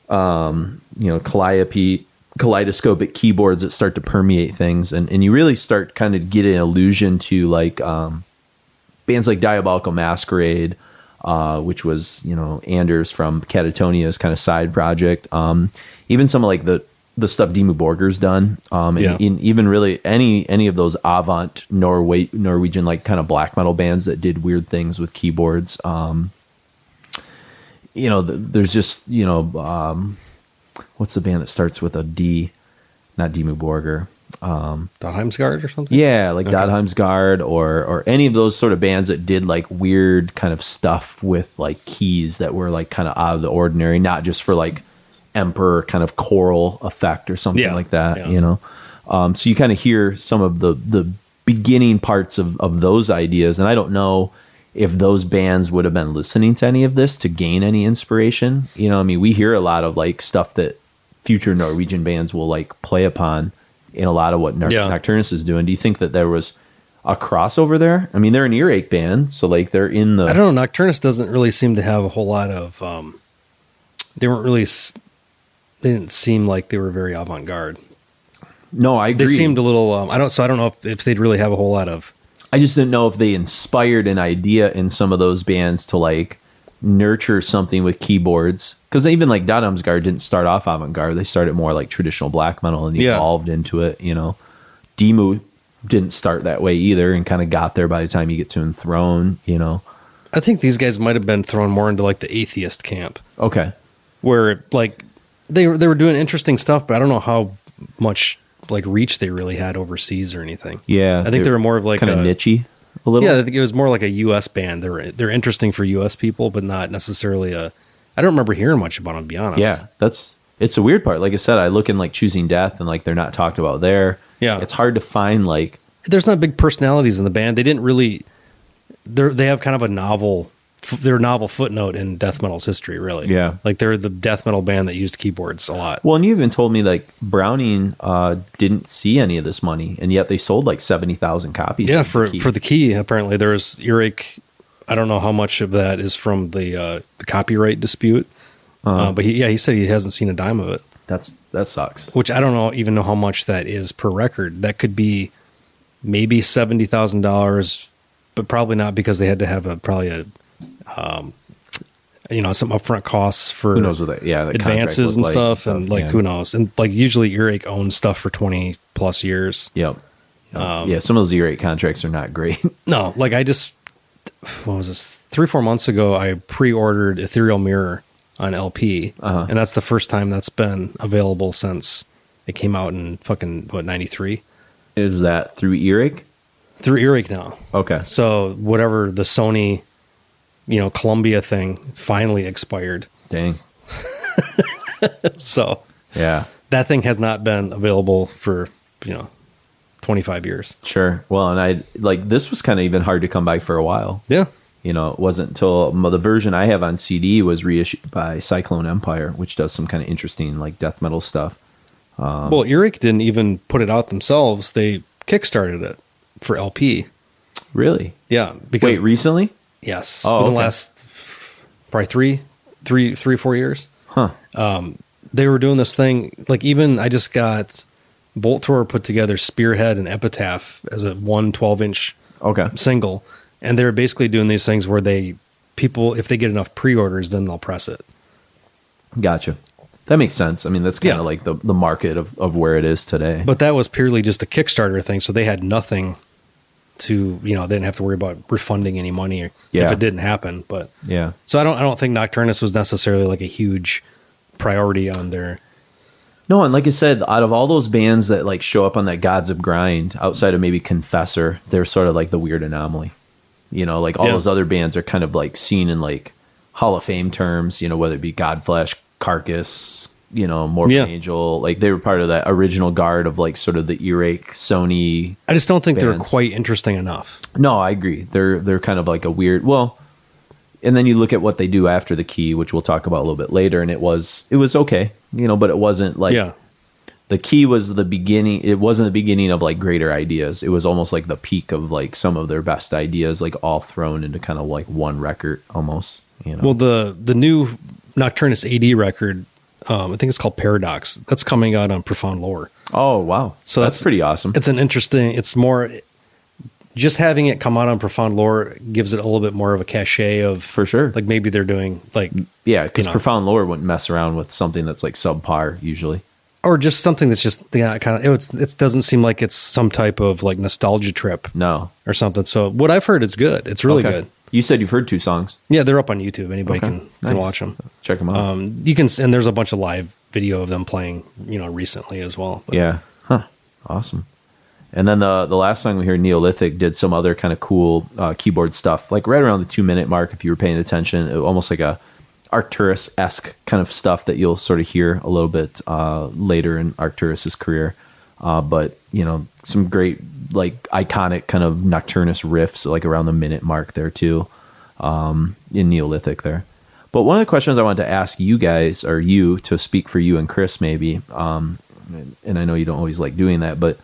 Speaker 2: kaleidoscopic keyboards that start to permeate things, and you really start kind of get an allusion to like bands like Diabolical Masquerade, which was Anders from Catatonia's kind of side project. Even some of like the stuff Dimmu Borgir's done, and even really any of those avant Norwegian like kind of black metal bands that did weird things with keyboards. There's just what's the band that starts with a D? Not Dimmu Borgir.
Speaker 1: Dodheimsgard or something?
Speaker 2: Yeah, like Dodheimsgard or any of those sort of bands that did like weird kind of stuff with like keys that were like kind of out of the ordinary, not just for like Emperor kind of choral effect or something like that, so you kind of hear some of the beginning parts of those ideas, and I don't know if those bands would have been listening to any of this to gain any inspiration. We hear a lot of like stuff that future Norwegian bands will like play upon in a lot of what Nocturnus is doing. Do you think that there was a crossover there? I mean, they're an earache band, so like they're in the...
Speaker 1: I don't know, Nocturnus doesn't really seem to have a whole lot of... They didn't seem like they were very avant-garde.
Speaker 2: No, I agree.
Speaker 1: They seemed a little... I don't know if they'd really have a whole lot of...
Speaker 2: I just didn't know if they inspired an idea in some of those bands to like nurture something with keyboards. Because even like Dodheimsgard didn't start off avant-garde. They started more like traditional black metal and evolved into it, Dimmu didn't start that way either and kind of got there by the time you get to Enthrone,
Speaker 1: I think these guys might have been thrown more into like the atheist camp.
Speaker 2: Okay.
Speaker 1: Where like they were doing interesting stuff, but I don't know how much like reach they really had overseas or anything.
Speaker 2: Yeah.
Speaker 1: I think they were more of like
Speaker 2: kind of niche-y a little.
Speaker 1: Yeah, I think it was more like a US band. They're interesting for US people, but not necessarily I don't remember hearing much about them, to be honest.
Speaker 2: Yeah, it's a weird part. Like I said, I look in like Choosing Death and like they're not talked about there.
Speaker 1: Yeah.
Speaker 2: It's hard to find like...
Speaker 1: There's not big personalities in the band. They didn't really... They have kind of a novel... They're a novel footnote in death metal's history, really.
Speaker 2: Yeah.
Speaker 1: Like they're the death metal band that used keyboards a lot.
Speaker 2: Well, and you even told me like Browning didn't see any of this money, and yet they sold like 70,000 copies.
Speaker 1: Yeah, for the key, apparently. There's earache... I don't know how much of that is from the copyright dispute, but he said he hasn't seen a dime of it.
Speaker 2: That sucks.
Speaker 1: Which I don't even know how much that is per record. That could be maybe $70,000, but probably not, because they had to have some upfront costs for
Speaker 2: who knows what that,
Speaker 1: advances and stuff, and like who knows. And like usually earache owns stuff for 20 plus years.
Speaker 2: Yep. Some of those earache contracts are not great.
Speaker 1: No, like what was this? 3-4 months ago, I pre-ordered Ethereal Mirror on LP, and that's the first time that's been available since it came out in fucking 93.
Speaker 2: Is that through earache?
Speaker 1: Through earache now.
Speaker 2: Okay.
Speaker 1: So whatever the Sony, Columbia thing finally expired.
Speaker 2: Dang.
Speaker 1: So
Speaker 2: yeah,
Speaker 1: that thing has not been available for 25 years.
Speaker 2: Sure. Well, and this was kind of even hard to come by for a while.
Speaker 1: Yeah.
Speaker 2: It wasn't until the version I have on CD was reissued by Cyclone Empire, which does some kind of interesting like death metal stuff.
Speaker 1: Well, Earache didn't even put it out themselves. They kickstarted it for LP.
Speaker 2: Really?
Speaker 1: Yeah. Because
Speaker 2: wait, recently?
Speaker 1: Yes. In the last probably 3-4 years.
Speaker 2: Huh.
Speaker 1: They were doing this thing. Like even I just got Bolt Thrower put together Spearhead and Epitaph as a 12-inch single. And they're basically doing these things where people, if they get enough pre-orders, then they'll press it.
Speaker 2: Gotcha. That makes sense. I mean, that's kind of like the market of where it is today.
Speaker 1: But that was purely just a Kickstarter thing. So they had nothing to, they didn't have to worry about refunding any money if it didn't happen. But so I don't think Nocturnus was necessarily like a huge priority on their
Speaker 2: No, and like I said, out of all those bands that like show up on that Gods of Grind, outside of maybe Confessor, they're sort of like the weird anomaly. You know, like all those other bands are kind of like seen in like Hall of Fame terms, you know, whether it be Godflesh, Carcass, you know, Morbid Angel, like they were part of that original guard of like sort of the earache Sony.
Speaker 1: I just don't think
Speaker 2: bands.
Speaker 1: they're quite interesting enough.
Speaker 2: No, I agree. They're kind of like a weird, well, and then you look at what they do after the Key, which we'll talk about a little bit later, and it was okay, you know, but it wasn't like the Key was the beginning. It wasn't the beginning of like greater ideas. It was almost like the peak of like some of their best ideas, like all thrown into kind of like one record almost. You know?
Speaker 1: Well, the new Nocturnus AD record, I think it's called Paradox. That's coming out on Profound Lore.
Speaker 2: Oh wow! So that's pretty awesome.
Speaker 1: It's an interesting. It's more. Just having it come out on Profound Lore gives it a little bit more of a cachet of,
Speaker 2: for sure.
Speaker 1: Like maybe they're doing like,
Speaker 2: because Profound Lore wouldn't mess around with something that's like subpar usually,
Speaker 1: or just something that's just kind of it doesn't seem like it's some type of like nostalgia trip, or something. So what I've heard is good. It's really good.
Speaker 2: You said you've heard 2 songs.
Speaker 1: Yeah, they're up on YouTube. Anybody can watch them.
Speaker 2: Check them out.
Speaker 1: You can, and there's a bunch of live video of them playing, recently as well. But.
Speaker 2: Yeah, awesome. And then the last song we heard, Neolithic, did some other kind of cool keyboard stuff, like right around the 2-minute mark. If you were paying attention, it, almost like a Arcturus-esque kind of stuff that you'll sort of hear a little bit later in Arcturus's career. But some great like iconic kind of Nocturnus riffs, like around the minute mark there too, in Neolithic there. But one of the questions I wanted to ask you guys, or you to speak for you and Chris maybe, and I know you don't always like doing that, but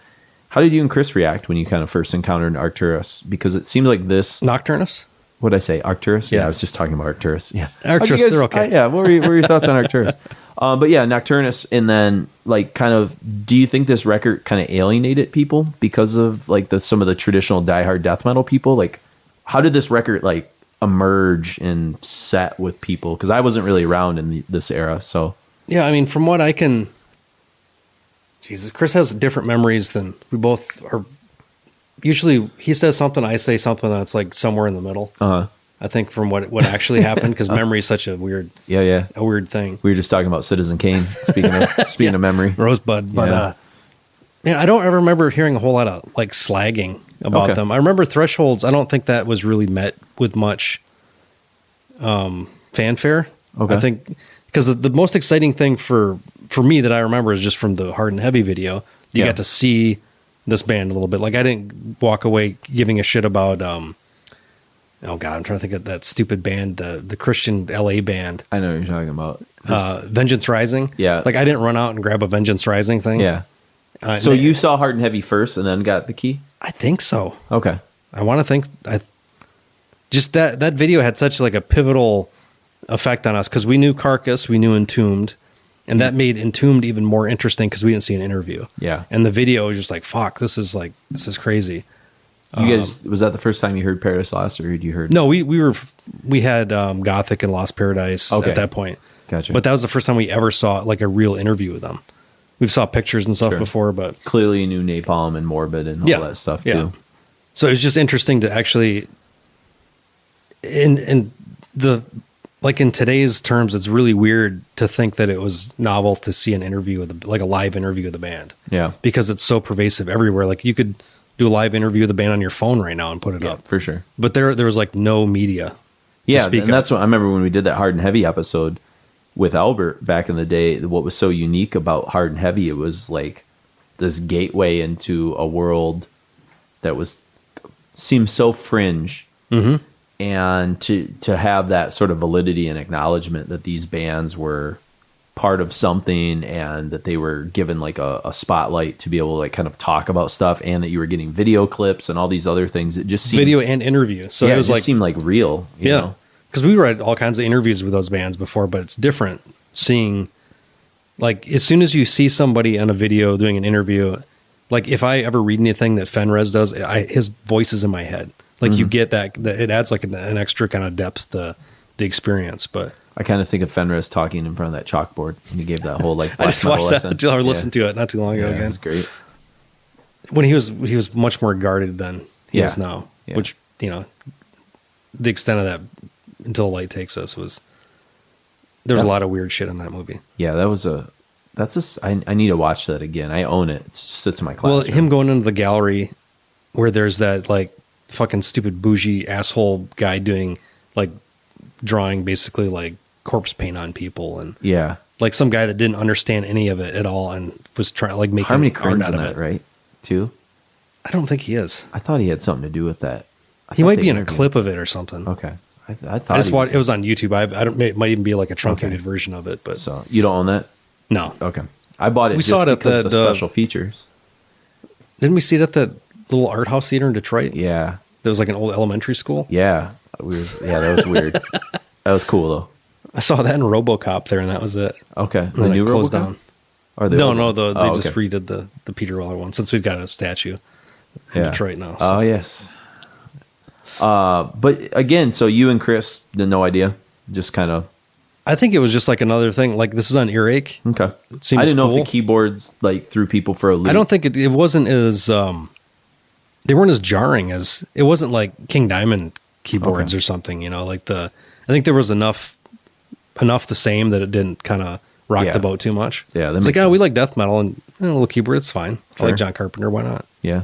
Speaker 2: how did you and Chris react when you kind of first encountered Arcturus? Because it seemed like this...
Speaker 1: Nocturnus?
Speaker 2: What did I say? Arcturus?
Speaker 1: Yeah,
Speaker 2: I was just talking about Arcturus. Yeah.
Speaker 1: Arcturus, they're okay.
Speaker 2: Yeah, what were your thoughts on Arcturus? But yeah, Nocturnus, and then like kind of, do you think this record kind of alienated people because of like some of the traditional diehard death metal people? Like, how did this record like emerge and set with people? Because I wasn't really around in this era, so...
Speaker 1: Yeah, I mean, from what I can... Jesus, Chris has different memories than we both are. Usually he says something, I say something that's like somewhere in the middle. I think from what actually happened, because memory is such a weird, a weird thing.
Speaker 2: We were just talking about Citizen Kane, speaking of memory.
Speaker 1: Rosebud. But I don't ever remember hearing a whole lot of like slagging about them. I remember Thresholds. I don't think that was really met with much fanfare. I think because the most exciting thing for me that I remember is just from the Hard and Heavy video. You got to see this band a little bit. Like I didn't walk away giving a shit about oh god, I'm trying to think of that stupid band, the Christian LA band.
Speaker 2: I know what you're talking about.
Speaker 1: Vengeance Rising.
Speaker 2: Yeah.
Speaker 1: Like I didn't run out and grab a Vengeance Rising thing.
Speaker 2: Yeah. So you saw Hard and Heavy first and then got the Key?
Speaker 1: I think so.
Speaker 2: Okay.
Speaker 1: I want to think just that video had such like a pivotal effect on us because we knew Carcass, we knew Entombed. And that made Entombed even more interesting because we didn't see an interview. Yeah. And the video was just like, fuck, this is crazy.
Speaker 2: You guys, was that the first time you heard Paradise Lost, or had you heard?
Speaker 1: No, we had Gothic and Lost Paradise at that point.
Speaker 2: Gotcha.
Speaker 1: But that was the first time we ever saw like a real interview with them. We've saw pictures and stuff before, but
Speaker 2: clearly you knew Napalm and Morbid and all that stuff too.
Speaker 1: So it was just interesting to actually, in today's terms, it's really weird to think that it was novel to see an interview with like a live interview of the band. Yeah. Because it's so pervasive everywhere. Like you could do a live interview of the band on your phone right now and put it up.
Speaker 2: For sure.
Speaker 1: But there was like no media.
Speaker 2: Yeah. And that's what I remember when we did that Hard and Heavy episode with Albert back in the day. What was so unique about Hard and Heavy, it was like this gateway into a world that seemed so fringe. Mm-hmm. And to have that sort of validity and acknowledgement that these bands were part of something and that they were given like a spotlight to be able to like kind of talk about stuff, and that you were getting video clips and all these other things. It just seemed,
Speaker 1: video and interview. So it was
Speaker 2: seemed like real. You know?
Speaker 1: Because we read all kinds of interviews with those bands before, but it's different seeing, like, as soon as you see somebody on a video doing an interview, like if I ever read anything that Fenrez does, his voice is in my head. Like you get that it adds like an extra kind of depth to the experience. But
Speaker 2: I kind of think of Fenrez talking in front of that chalkboard, and he gave that whole like.
Speaker 1: I just watched that until I listened to it not too long ago again.
Speaker 2: It was great.
Speaker 1: When he was much more guarded than he is now, which the extent of that Until Light Takes Us was. There was a lot of weird shit in that movie.
Speaker 2: Yeah, that was That's just, I need to watch that again. I own it. It sits in my classroom.
Speaker 1: Well, him going into the gallery where there's that like fucking stupid bougie asshole guy doing like drawing basically like corpse paint on people, and
Speaker 2: yeah,
Speaker 1: like some guy that didn't understand any of it at all and was trying like making
Speaker 2: Harmony
Speaker 1: art
Speaker 2: Korine's
Speaker 1: out
Speaker 2: in
Speaker 1: of
Speaker 2: that,
Speaker 1: it.
Speaker 2: right? Too.
Speaker 1: I don't think he is.
Speaker 2: I thought he had something to do with that.
Speaker 1: He might be in a clip of it or something.
Speaker 2: Okay. I thought
Speaker 1: I just watched. It was on YouTube. I don't. It might even be like a truncated version of it. But
Speaker 2: so you don't own that?
Speaker 1: No.
Speaker 2: Okay. I bought it.
Speaker 1: We
Speaker 2: just
Speaker 1: saw it at
Speaker 2: because of the special features.
Speaker 1: Didn't we see it at that little art house theater in Detroit?
Speaker 2: Yeah.
Speaker 1: There was like an old elementary school.
Speaker 2: Yeah. That was weird. That was cool though.
Speaker 1: I saw that in RoboCop there, and that was it.
Speaker 2: Okay.
Speaker 1: And the new closed down.
Speaker 2: Or
Speaker 1: they just redid the Peter Weller one since we've got a statue in Detroit now. So.
Speaker 2: Oh yes. But again, so you and Chris, no idea, just kind of.
Speaker 1: I think it was just like another thing. Like this is on Earache.
Speaker 2: Okay.
Speaker 1: It seems
Speaker 2: I didn't know
Speaker 1: cool.
Speaker 2: if the keyboards like threw people for a loop.
Speaker 1: I don't think it wasn't as they weren't as jarring as it wasn't like King Diamond keyboards or something. You know, like I think there was enough the same that it didn't kind of rock the boat too much.
Speaker 2: Yeah,
Speaker 1: it's like we like death metal and a little keyboard. It's fine.
Speaker 2: Sure.
Speaker 1: I like John Carpenter. Why not?
Speaker 2: Yeah.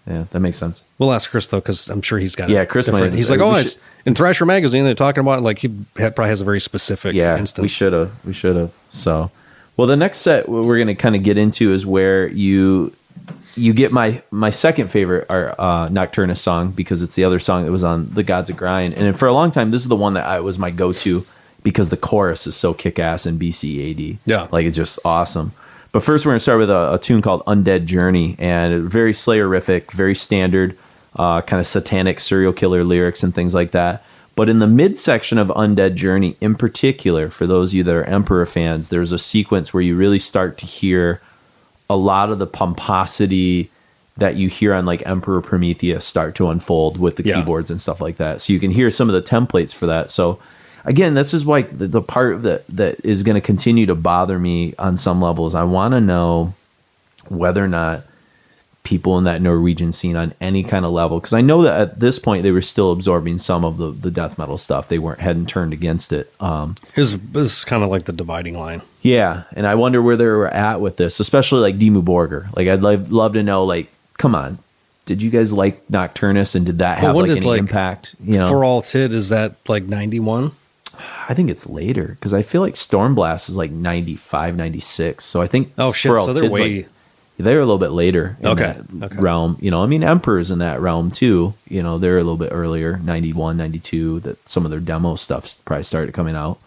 Speaker 2: Yeah, that makes sense.
Speaker 1: We'll ask Chris though, because I'm sure he's got
Speaker 2: Chris
Speaker 1: different. He's like, in Thrasher magazine they're talking about it. Like he probably has a very specific instance.
Speaker 2: We should have. So, well, the next set we're going to kind of get into is where you get my second favorite Nocturnus song, because it's the other song that was on The Gods of Grind, and for a long time this is the one that was my go-to because the chorus is so kick-ass in BCAD.
Speaker 1: Yeah,
Speaker 2: like it's just awesome. But first, we're going to start with a tune called Undead Journey, and very Slayerific, very standard, kind of satanic serial killer lyrics and things like that. But in the midsection of Undead Journey, in particular, for those of you that are Emperor fans, there's a sequence where you really start to hear a lot of the pomposity that you hear on like Emperor Prometheus start to unfold with the keyboards and stuff like that. So you can hear some of the templates for that. So again, this is like the part that is going to continue to bother me on some levels. I want to know whether or not people in that Norwegian scene on any kind of level, because I know that at this point they were still absorbing some of the death metal stuff. They hadn't turned against it.
Speaker 1: This is kind of like the dividing line.
Speaker 2: Yeah, and I wonder where they were at with this, especially like Dimmu Borgir. Like I'd love to know, like, come on, did you guys like Nocturnus, and did that have like any impact? You know,
Speaker 1: For All Tid, is that like 91?
Speaker 2: I think it's later, because I feel like Stormblast is like 95, 96. So I think
Speaker 1: so they're way
Speaker 2: they're a little bit later in that realm. You know, I mean, Emperor's in that realm too. You know, they're a little bit earlier, 91, 92, that some of their demo stuff probably started coming out.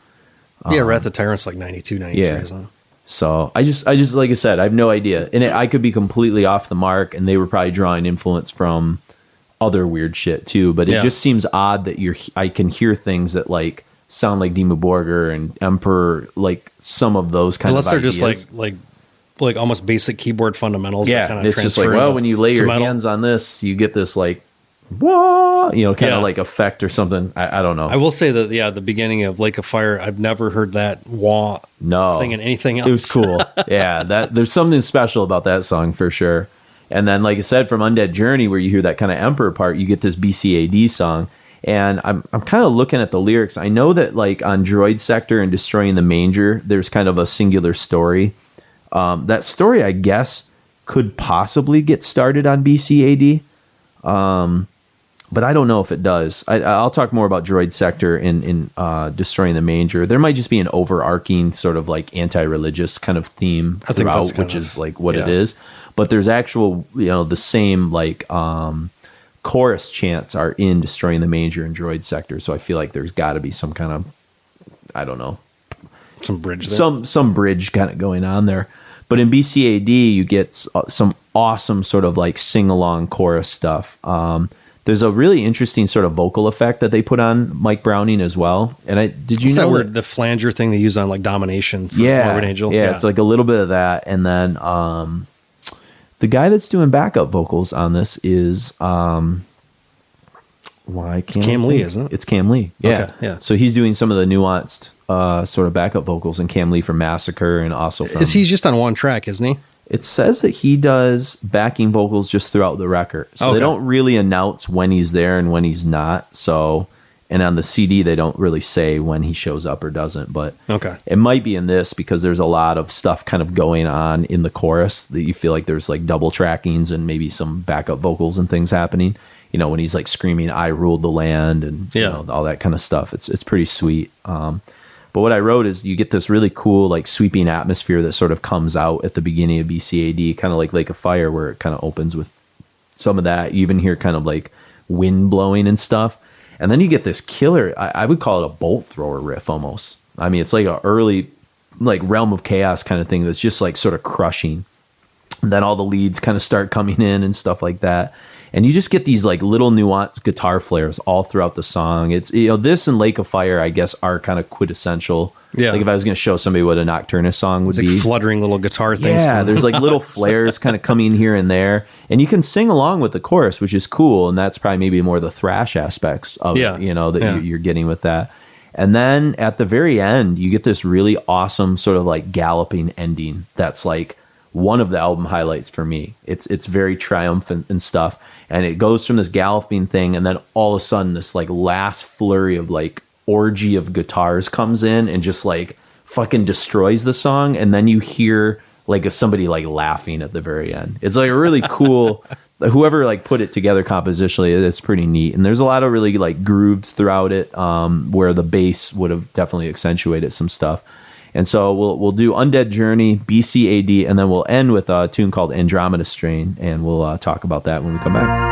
Speaker 1: Wrath of Tyrant's like 92, 93 or something.
Speaker 2: So I just like I said, I have no idea. And I could be completely off the mark, and they were probably drawing influence from other weird shit too. But it just seems odd that I can hear things that like sound like Dimmu Borgir and Emperor, like some of those kind of ideas.
Speaker 1: They're just like almost basic keyboard fundamentals.
Speaker 2: Yeah,
Speaker 1: that kind of
Speaker 2: it's just like, well, when you lay your hands on this, you get this like, whoa, you know, kind of like effect or something. I don't know.
Speaker 1: I will say that the beginning of Lake of Fire, I've never heard that wah thing in anything else.
Speaker 2: It was cool. Yeah, there's something special about that song for sure. And then, like I said, from Undead Journey, where you hear that kind of Emperor part, you get this BCAD song. And I'm kind of looking at the lyrics. I know that like on Droid Sector and Destroying the Manger, there's kind of a singular story. That story, I guess, could possibly get started on BCAD. But I don't know if it does. I'll talk more about Droid Sector in Destroying the Manger. There might just be an overarching sort of like anti-religious kind of theme throughout, which is like what it is. But there's actual, the same like chorus chants are in Destroying the Manger and Droid Sector. So I feel like there's got to be some kind of, I don't know,
Speaker 1: some bridge there.
Speaker 2: Some bridge kind of going on there. But in BCAD, you get some awesome sort of like sing-along chorus stuff. There's a really interesting sort of vocal effect that they put on Mike Browning as well. And did you know
Speaker 1: that the flanger thing they use on like Domination for Morbid Angel?
Speaker 2: Yeah, it's like a little bit of that. And then the guy that's doing backup vocals on this is
Speaker 1: Cam Lee, isn't it?
Speaker 2: It's Cam Lee. Yeah.
Speaker 1: Okay, yeah.
Speaker 2: So he's doing some of the nuanced sort of backup vocals, and Cam Lee from Massacre, and also from...
Speaker 1: He's just on one track, isn't he?
Speaker 2: It says that he does backing vocals just throughout the record. So they don't really announce when he's there and when he's not. So And on the CD, they don't really say when he shows up or doesn't, but
Speaker 1: okay,
Speaker 2: it might be in this because there's a lot of stuff kind of going on in the chorus that you feel like there's like double trackings and maybe some backup vocals and things happening. You know, when he's like screaming, "I ruled the land," and you know, all that kind of stuff. It's pretty sweet. But what I wrote is you get this really cool like sweeping atmosphere that sort of comes out at the beginning of BCAD, kind of like Lake of Fire, where it kind of opens with some of that. You even hear kind of like wind blowing and stuff. And then you get this killer, I would call it a bolt thrower riff almost. I mean, it's like an early like Realm of Chaos kind of thing that's just like sort of crushing. And then all the leads kind of start coming in and stuff like that. And you just get these like little nuanced guitar flares all throughout the song. It's, you know, this and Lake of Fire, I guess, are kind of quintessential.
Speaker 1: Yeah.
Speaker 2: Like if I was going to show somebody what a Nocturnus song would
Speaker 1: like
Speaker 2: be.
Speaker 1: Fluttering little guitar things.
Speaker 2: Yeah, there's like little flares kind of coming here and there. And you can sing along with the chorus, which is cool. And that's probably maybe more the thrash aspects of it, you know, that you're getting with that. And then at the very end, you get this really awesome sort of like galloping ending. That's like one of the album highlights for me. It's very triumphant and stuff. And it goes from this galloping thing, and then all of a sudden this like last flurry of like orgy of guitars comes in and just like fucking destroys the song. And then you hear like somebody like laughing at the very end. It's like a really cool, whoever like put it together compositionally, it's pretty neat. And there's a lot of really like grooves throughout it, where the bass would have definitely accentuated some stuff. And so we'll do Undead Journey, BCAD, and then we'll end with a tune called Andromeda Strain, and we'll talk about that when we come back.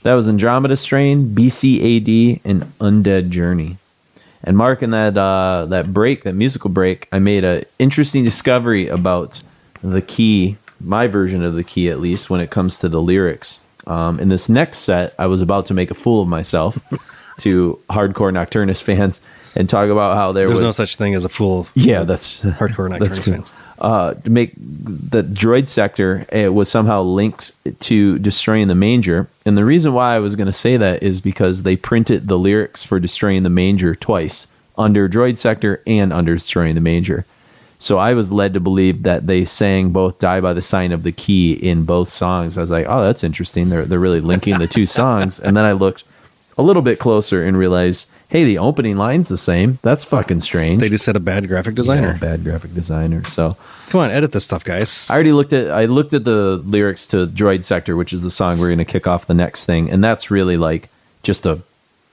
Speaker 2: That was Andromeda Strain, BCAD, and Undead Journey. And Mark, in that break, that musical break, I made an interesting discovery about the key, my version of the key at least, when it comes to the lyrics. In this next set, I was about to make a fool of myself to hardcore Nocturnus fans and talk about how there's
Speaker 1: no such thing as a fool.
Speaker 2: Yeah, that's
Speaker 1: hardcore Nocturnus fans.
Speaker 2: To make the Droid Sector, it was somehow linked to Destroying the Manger. And the reason why I was going to say that is because they printed the lyrics for Destroying the Manger twice, under Droid Sector and under Destroying the Manger. So I was led to believe that they sang both Die by the Sign of the Key in both songs. I was like, oh, that's interesting. They're really linking the two songs. And then I looked a little bit closer and realized, hey, the opening line's the same. That's fucking strange.
Speaker 1: They just had a bad graphic designer.
Speaker 2: Yeah, bad graphic designer. So
Speaker 1: come on, edit this stuff, guys.
Speaker 2: I looked at the lyrics to Droid Sector, which is the song we're going to kick off the next thing. And that's really like just a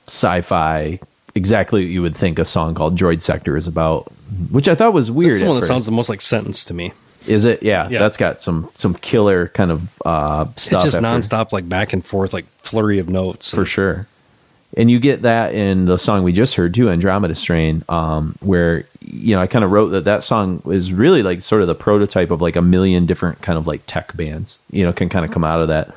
Speaker 2: sci-fi, exactly what you would think a song called Droid Sector is about, which I thought was weird.
Speaker 1: That's the one that sounds the most like Sentence to me.
Speaker 2: Is it? Yeah. That's got some killer kind of stuff.
Speaker 1: It's just nonstop, like back and forth, like flurry of notes.
Speaker 2: For sure. And you get that in the song we just heard too, Andromeda Strain, where, I kind of wrote that song is really like sort of the prototype of like a million different kind of like tech bands, can kind of come out of that.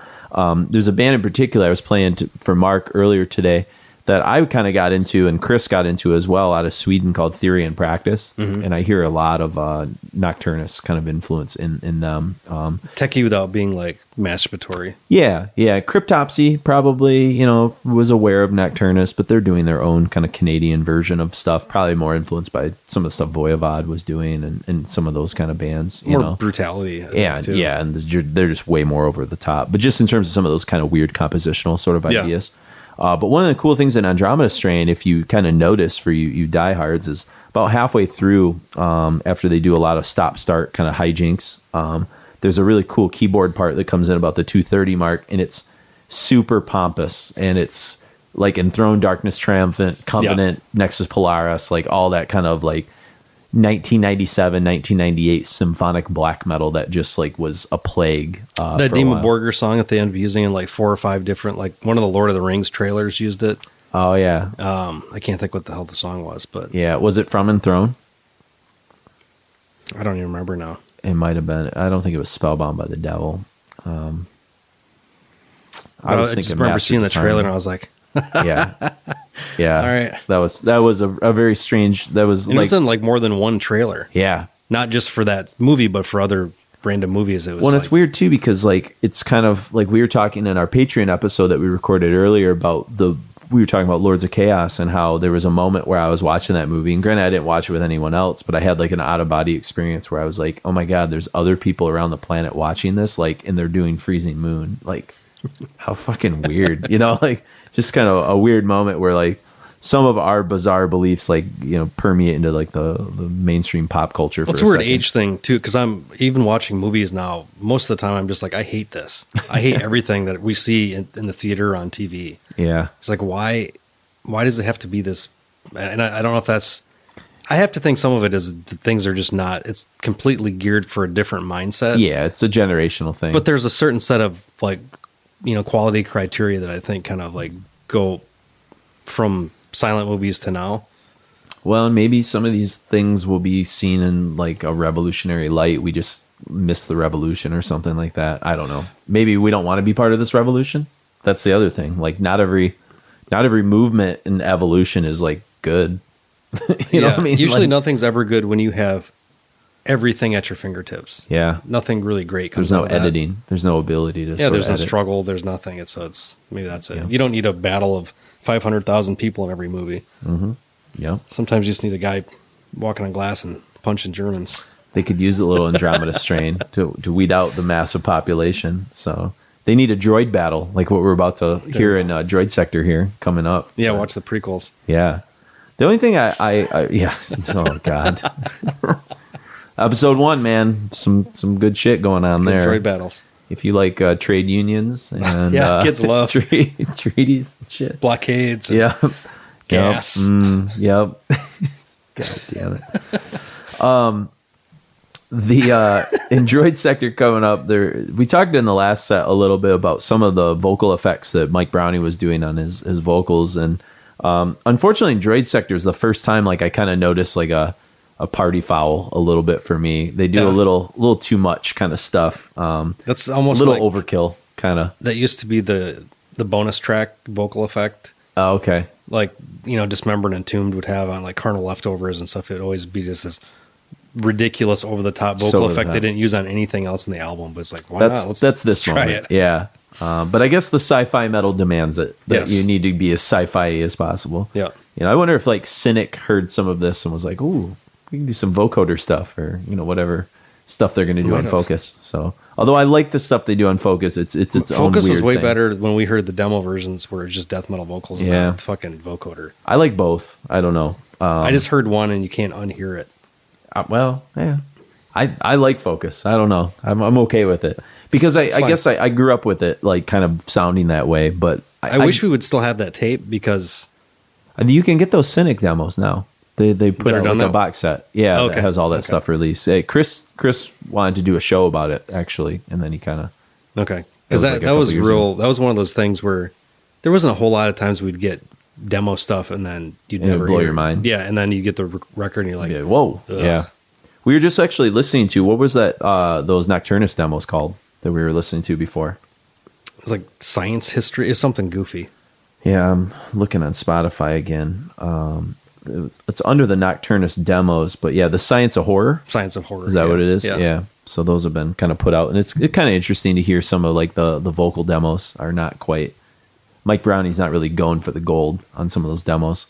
Speaker 2: There's a band in particular I was playing for Mark earlier today that I kind of got into, and Chris got into as well, out of Sweden, called Theory and Practice. Mm-hmm. And I hear a lot of Nocturnus kind of influence in them.
Speaker 1: Techie without being like masturbatory.
Speaker 2: Yeah. Cryptopsy probably, was aware of Nocturnus, but they're doing their own kind of Canadian version of stuff, probably more influenced by some of the stuff Voivod was doing and some of those kind of bands.
Speaker 1: More brutality.
Speaker 2: And they're just way more over the top. But just in terms of some of those kind of weird compositional sort of ideas. But one of the cool things in Andromeda Strain, if you kind of notice for you diehards, is about halfway through, after they do a lot of stop-start kind of hijinks, there's a really cool keyboard part that comes in about the 2:30 mark, and it's super pompous, and it's like Enthroned Darkness Triumphant, Covenant, Nexus Polaris, like all that kind of like 1997, 1998 symphonic black metal that just like was a plague.
Speaker 1: That Dimmu Borgir song that they ended up using in like 4 or 5 different, like one of the Lord of the Rings trailers used it.
Speaker 2: Oh yeah.
Speaker 1: I can't think what the hell the song was, but
Speaker 2: yeah, was it from Enthroned?
Speaker 1: I don't even remember now.
Speaker 2: It might have been. I don't think it was Spellbound by the Devil.
Speaker 1: I just remember seeing the trailer and I was like,
Speaker 2: yeah. All
Speaker 1: right.
Speaker 2: That was a very strange. That was
Speaker 1: and it was in like more than one trailer.
Speaker 2: Yeah,
Speaker 1: not just for that movie, but for other random movies. It was.
Speaker 2: Well, it's weird too because like it's kind of like we were talking in our Patreon episode that we recorded earlier about we were talking about Lords of Chaos and how there was a moment where I was watching that movie, and granted I didn't watch it with anyone else, but I had like an out of body experience where I was like, oh my god, there's other people around the planet watching this, like, and they're doing Freezing Moon, like, how fucking weird, like. Just kind of a weird moment where like some of our bizarre beliefs like permeate into like the mainstream pop culture.
Speaker 1: It's a weird age thing too, because I'm even watching movies now. Most of the time, I'm just like, I hate this. I hate everything that we see in the theater or on TV.
Speaker 2: Yeah,
Speaker 1: it's like why does it have to be this? And I don't know if that's. I have to think some of it is the things are just not. It's completely geared for a different mindset.
Speaker 2: Yeah, it's a generational thing.
Speaker 1: But there's a certain set of like. Quality criteria that I think kind of like go from silent movies to now.
Speaker 2: Well, and maybe some of these things will be seen in like a revolutionary light. We just missed the revolution or something like that. I don't know. Maybe we don't want to be part of this revolution. That's the other thing. Like not every movement in evolution is like good. you know what I mean?
Speaker 1: Usually
Speaker 2: like,
Speaker 1: nothing's ever good when you have everything at your fingertips.
Speaker 2: Yeah.
Speaker 1: Nothing really great
Speaker 2: comes out of that. There's no editing. There's no ability to
Speaker 1: there's no struggle. There's nothing. It's maybe that's it. Yeah. You don't need a battle of 500,000 people in every movie.
Speaker 2: Mm-hmm. Yeah.
Speaker 1: Sometimes you just need a guy walking on glass and punching Germans.
Speaker 2: They could use a little Andromeda Strain to weed out the massive population. So they need a droid battle like what we're about to hear in Droid Sector here coming up.
Speaker 1: Yeah, watch the prequels.
Speaker 2: Yeah. The only thing I yeah. Oh, God. Episode 1, man, some good shit going on good there.
Speaker 1: Droid battles.
Speaker 2: If you like trade unions and
Speaker 1: kids love
Speaker 2: treaties and shit,
Speaker 1: blockades,
Speaker 2: gas. Yep. God damn it. in Droid Sector coming up, we talked in the last set a little bit about some of the vocal effects that Mike Brownie was doing on his vocals, and unfortunately, in Droid Sector is the first time like I kind of noticed like a party foul a little bit for me. They do a little too much kind of stuff.
Speaker 1: That's almost
Speaker 2: a little overkill kind of.
Speaker 1: That used to be the bonus track vocal effect.
Speaker 2: Oh, okay.
Speaker 1: Like, Dismembered and Entombed would have on like Carnal Leftovers and stuff. It'd always be just this ridiculous over the top vocal effect they didn't use on anything else in the album, but it's like, why not? Let's try it.
Speaker 2: Yeah. But I guess the sci-fi metal demands it, that you need to be as sci-fi as possible.
Speaker 1: Yeah.
Speaker 2: I wonder if like Cynic heard some of this and was like, ooh, we can do some vocoder stuff, or whatever stuff they're going to do on Focus. So, although I like the stuff they do on Focus, it's its own weird
Speaker 1: Focus was way
Speaker 2: thing.
Speaker 1: better when we heard the demo versions where it's just death metal vocals and not fucking vocoder.
Speaker 2: I like both. I don't know.
Speaker 1: I just heard one and you can't unhear it.
Speaker 2: Well, yeah. I like Focus. I don't know. I'm okay with it because I guess I grew up with it like kind of sounding that way. But
Speaker 1: I wish we would still have that tape because
Speaker 2: you can get those Cynic demos now. They put out like a box set. Yeah, that has all that stuff released. Hey, Chris wanted to do a show about it actually, and then he kind of
Speaker 1: because that was real. That was one of those things where there wasn't a whole lot of times we'd get demo stuff and then you'd never
Speaker 2: blow your mind.
Speaker 1: Yeah, and then you get the record and you're like,
Speaker 2: whoa, ugh. Yeah. We were just actually listening to, what was that, those Nocturnus demos called that we were listening to before?
Speaker 1: It was like Science History or something goofy.
Speaker 2: Yeah, I'm looking on Spotify again. It's under the Nocturnus demos, but yeah, the Science of Horror.
Speaker 1: Science of Horror.
Speaker 2: Is that what it is? Yeah. So those have been kind of put out, and it's kind of interesting to hear some of like the vocal demos are not quite. Mike Brownie's not really going for the gold on some of those demos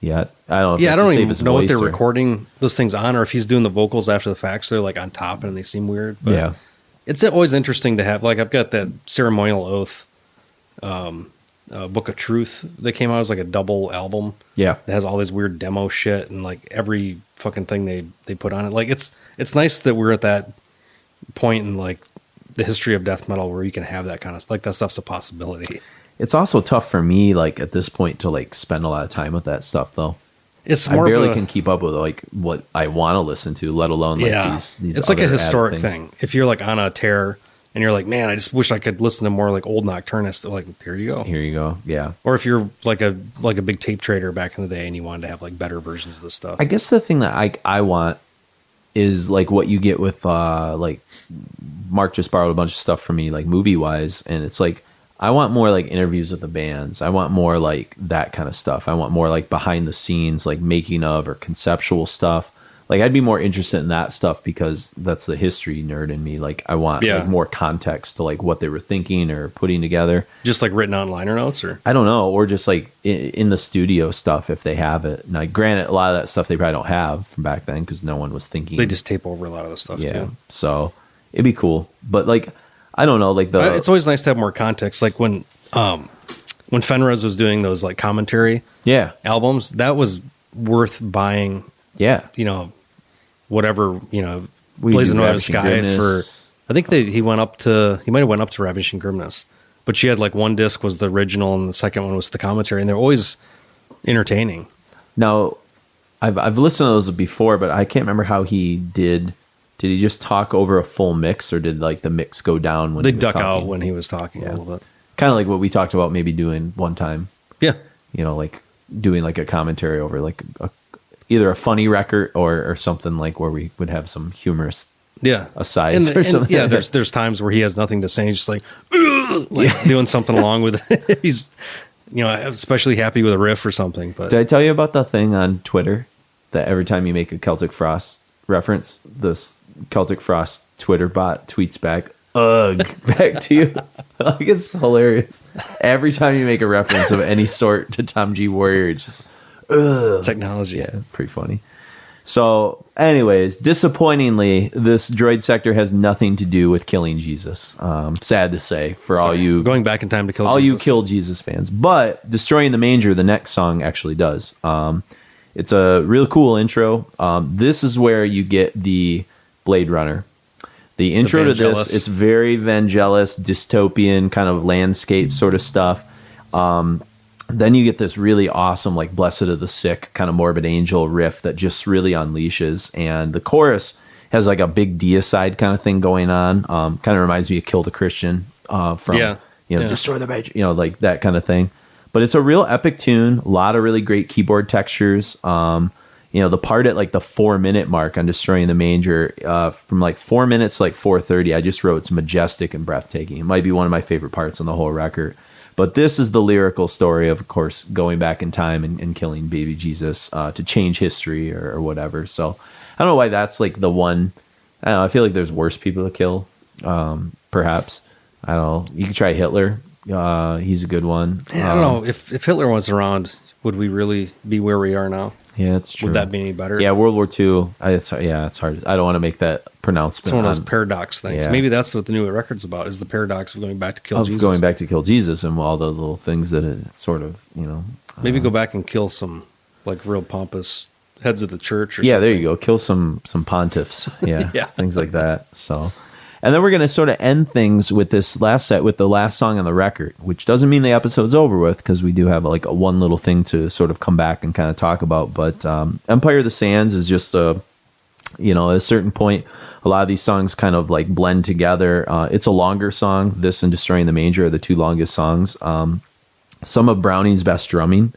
Speaker 2: yet. I don't know.
Speaker 1: I don't even know what they're recording those things on, or if he's doing the vocals after the fact, so they're like on top and they seem weird. But yeah, it's always interesting to have. Like I've got that Ceremonial Oath, Book of Truth that came out as like a double album.
Speaker 2: Yeah,
Speaker 1: it has all this weird demo shit and like every fucking thing they put on it. Like it's nice that we're at that point in like the history of death metal where you can have that kind of like that stuff's a possibility.
Speaker 2: It's also tough for me, like at this point, to like spend a lot of time with that stuff, though.
Speaker 1: It's
Speaker 2: I barely can keep up with like what I want to listen to, let alone like these.
Speaker 1: It's like a historic thing. If you're like on a tear and you're like, man, I just wish I could listen to more like old Nocturnus. Like, here you go.
Speaker 2: Here you go. Yeah.
Speaker 1: Or if you're like a big tape trader back in the day and you wanted to have like better versions of this stuff.
Speaker 2: I guess the thing that I want is like what you get with like Mark just borrowed a bunch of stuff from me, like movie wise, and it's like. I want more like interviews with the bands. I want more like that kind of stuff. I want more like behind the scenes, like making of or conceptual stuff. Like I'd be more interested in that stuff because that's the history nerd in me. Like I want like more context to like what they were thinking or putting together.
Speaker 1: Just like written on liner notes, or
Speaker 2: I don't know, or just like in the studio stuff if they have it. Now, granted, a lot of that stuff they probably don't have from back then because no one was thinking.
Speaker 1: They just tape over a lot of the stuff too.
Speaker 2: So it'd be cool, but like. I don't know, like
Speaker 1: it's always nice to have more context. Like when Fenriz was doing those like commentary albums, that was worth buying.
Speaker 2: Yeah.
Speaker 1: Whatever, Blazing Out of the Sky for, I think he might have went up to Ravishing Grimness, but she had like one disc was the original and the second one was the commentary, and they're always entertaining.
Speaker 2: Now, I've listened to those before, but I can't remember how he did. Did he just talk over a full mix, or did like the mix go down when
Speaker 1: they duck out when he was talking a little bit?
Speaker 2: Kind of like what we talked about maybe doing one time.
Speaker 1: Yeah,
Speaker 2: like doing like a commentary over like either a funny record or something like where we would have some humorous asides or something.
Speaker 1: Yeah, there's times where he has nothing to say. He's just like doing something along with it. He's especially happy with a riff or something. But
Speaker 2: did I tell you about the thing on Twitter that every time you make a Celtic Frost reference, this Celtic Frost Twitter bot tweets back, "Ugh," back to you? Like it's hilarious. Every time you make a reference of any sort to Tom G. Warrior, it's just ugh.
Speaker 1: Technology.
Speaker 2: Yeah, pretty funny. So, anyways, disappointingly, this Droid Sector has nothing to do with killing Jesus. Sad to say for all you
Speaker 1: going back in time to kill
Speaker 2: all
Speaker 1: Jesus.
Speaker 2: You Kill Jesus fans, but Destroying the Manger, the next song actually does. It's a real cool intro. This is where you get the Blade Runner. The intro to this, it's very Vangelis, dystopian kind of landscape sort of stuff. Then you get this really awesome, like Blessed of the Sick, kind of Morbid Angel riff that just really unleashes. And the chorus has like a big deicide kind of thing going on. Kind of reminds me of Kill the Christian from Destroy the Manger, like that kind of thing. But it's a real epic tune. A lot of really great keyboard textures. The part at like the 4-minute mark on Destroying the Manger, from like 4 minutes to like 4:30, I just wrote it's majestic and breathtaking. It might be one of my favorite parts on the whole record. But this is the lyrical story of course, going back in time and killing baby Jesus to change history or whatever. So I don't know why that's like the one. I don't know. I feel like there's worse people to kill, perhaps. I don't know. You could try Hitler. He's a good one.
Speaker 1: I don't know. If Hitler was around, would we really be where we are now?
Speaker 2: Yeah, it's true.
Speaker 1: Would that be any better?
Speaker 2: Yeah, World War II. It's hard. I don't want to make that pronouncement.
Speaker 1: It's one of those paradox things. Yeah. Maybe that's what the new record's about, is the paradox of going back to kill Jesus.
Speaker 2: Going back to kill Jesus and all the little things that it sort of,
Speaker 1: Maybe go back and kill some, like, real pompous heads of the church or
Speaker 2: something.
Speaker 1: There
Speaker 2: you go. Kill some pontiffs. Yeah,
Speaker 1: yeah.
Speaker 2: Things like that. So... And then we're going to sort of end things with this last set with the last song on the record, which doesn't mean the episode's over with, because we do have like a one little thing to sort of come back and kind of talk about. But Empire of the Sands is just at a certain point, a lot of these songs kind of like blend together. It's a longer song. This and Destroying the Manger are the two longest songs. Some of Browning's best drumming,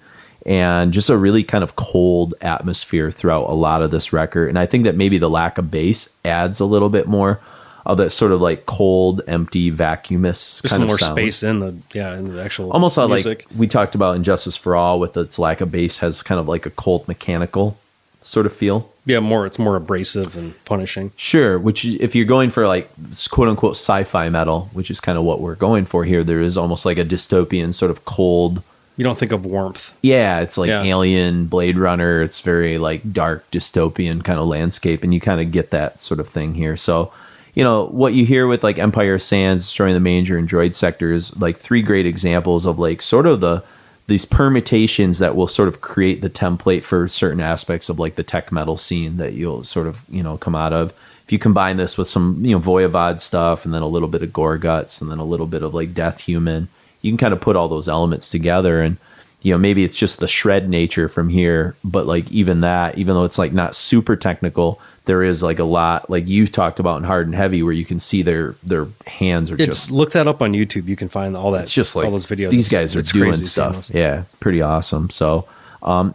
Speaker 2: and just a really kind of cold atmosphere throughout a lot of this record. And I think that maybe the lack of bass adds a little bit more of that sort of like cold, empty, vacuumous
Speaker 1: just
Speaker 2: kind of
Speaker 1: more
Speaker 2: sound.
Speaker 1: Space in the actual
Speaker 2: almost
Speaker 1: music.
Speaker 2: Like we talked about in Justice for All with its lack of bass has kind of like a cold, mechanical sort of feel.
Speaker 1: Yeah, it's more abrasive and punishing.
Speaker 2: Sure, which if you're going for like quote unquote sci-fi metal, which is kind of what we're going for here, there is almost like a dystopian sort of cold.
Speaker 1: You don't think of warmth.
Speaker 2: Yeah, it's like Alien, Blade Runner. It's very like dark, dystopian kind of landscape, and you kind of get that sort of thing here. So, what you hear with like Empire of Sands, Destroying the Manger, and Droid Sector is like three great examples of like sort of these permutations that will sort of create the template for certain aspects of like the tech metal scene that you'll sort of, come out of. If you combine this with some, Voivod stuff, and then a little bit of Gore Guts, and then a little bit of like Death Human, you can kind of put all those elements together. And, maybe it's just the shred nature from here, but like even that, even though it's like not super technical, there is like a lot, like you talked about in Hard and Heavy, where you can see their hands are just...
Speaker 1: Look that up on YouTube. You can find all that. It's just like all those videos.
Speaker 2: These guys are doing stuff. Seamless. Yeah, pretty awesome. So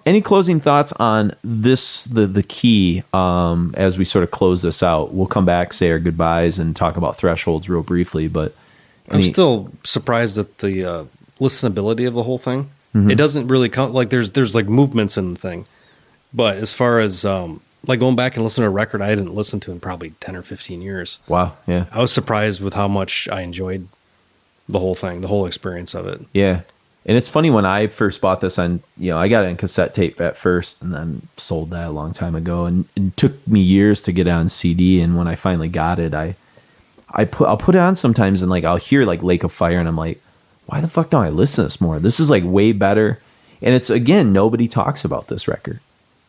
Speaker 2: any closing thoughts on this, the key, as we sort of close this out? We'll come back, say our goodbyes, and talk about Thresholds real briefly. But
Speaker 1: I'm still surprised at the listenability of the whole thing. Mm-hmm. It doesn't really come... Like there's like movements in the thing. But as far as... like going back and listening to a record I hadn't listened to in probably 10 or 15 years.
Speaker 2: Wow, yeah.
Speaker 1: I was surprised with how much I enjoyed the whole thing, the whole experience of it.
Speaker 2: Yeah. And it's funny, when I first bought this on, I got it in cassette tape at first and then sold that a long time ago. And it took me years to get it on CD. And when I finally got it, I'll put it on sometimes and like I'll hear like Lake of Fire and I'm like, why the fuck don't I listen to this more? This is like way better. And it's, again, nobody talks about this record.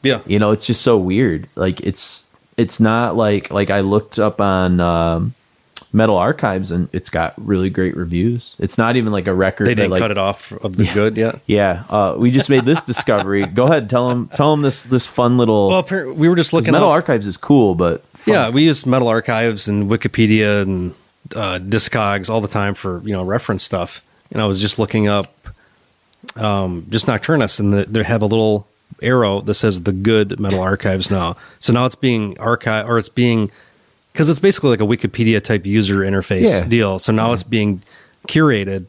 Speaker 1: Yeah.
Speaker 2: It's just so weird. Like it's not like I looked up on Metal Archives and it's got really great reviews. It's not even like a record.
Speaker 1: They didn't cut it off of the good yet.
Speaker 2: Yeah. We just made this discovery. Go ahead. Tell them this fun little,
Speaker 1: well, we were just looking
Speaker 2: Metal
Speaker 1: up,
Speaker 2: Archives is cool, but fun.
Speaker 1: Yeah, we use Metal Archives and Wikipedia and Discogs all the time for, reference stuff. And I was just looking up just Nocturnus, and they have a little arrow that says the good Metal Archives now. So now it's being archived, or it's being, because it's basically like a Wikipedia type user interface deal. So now it's being curated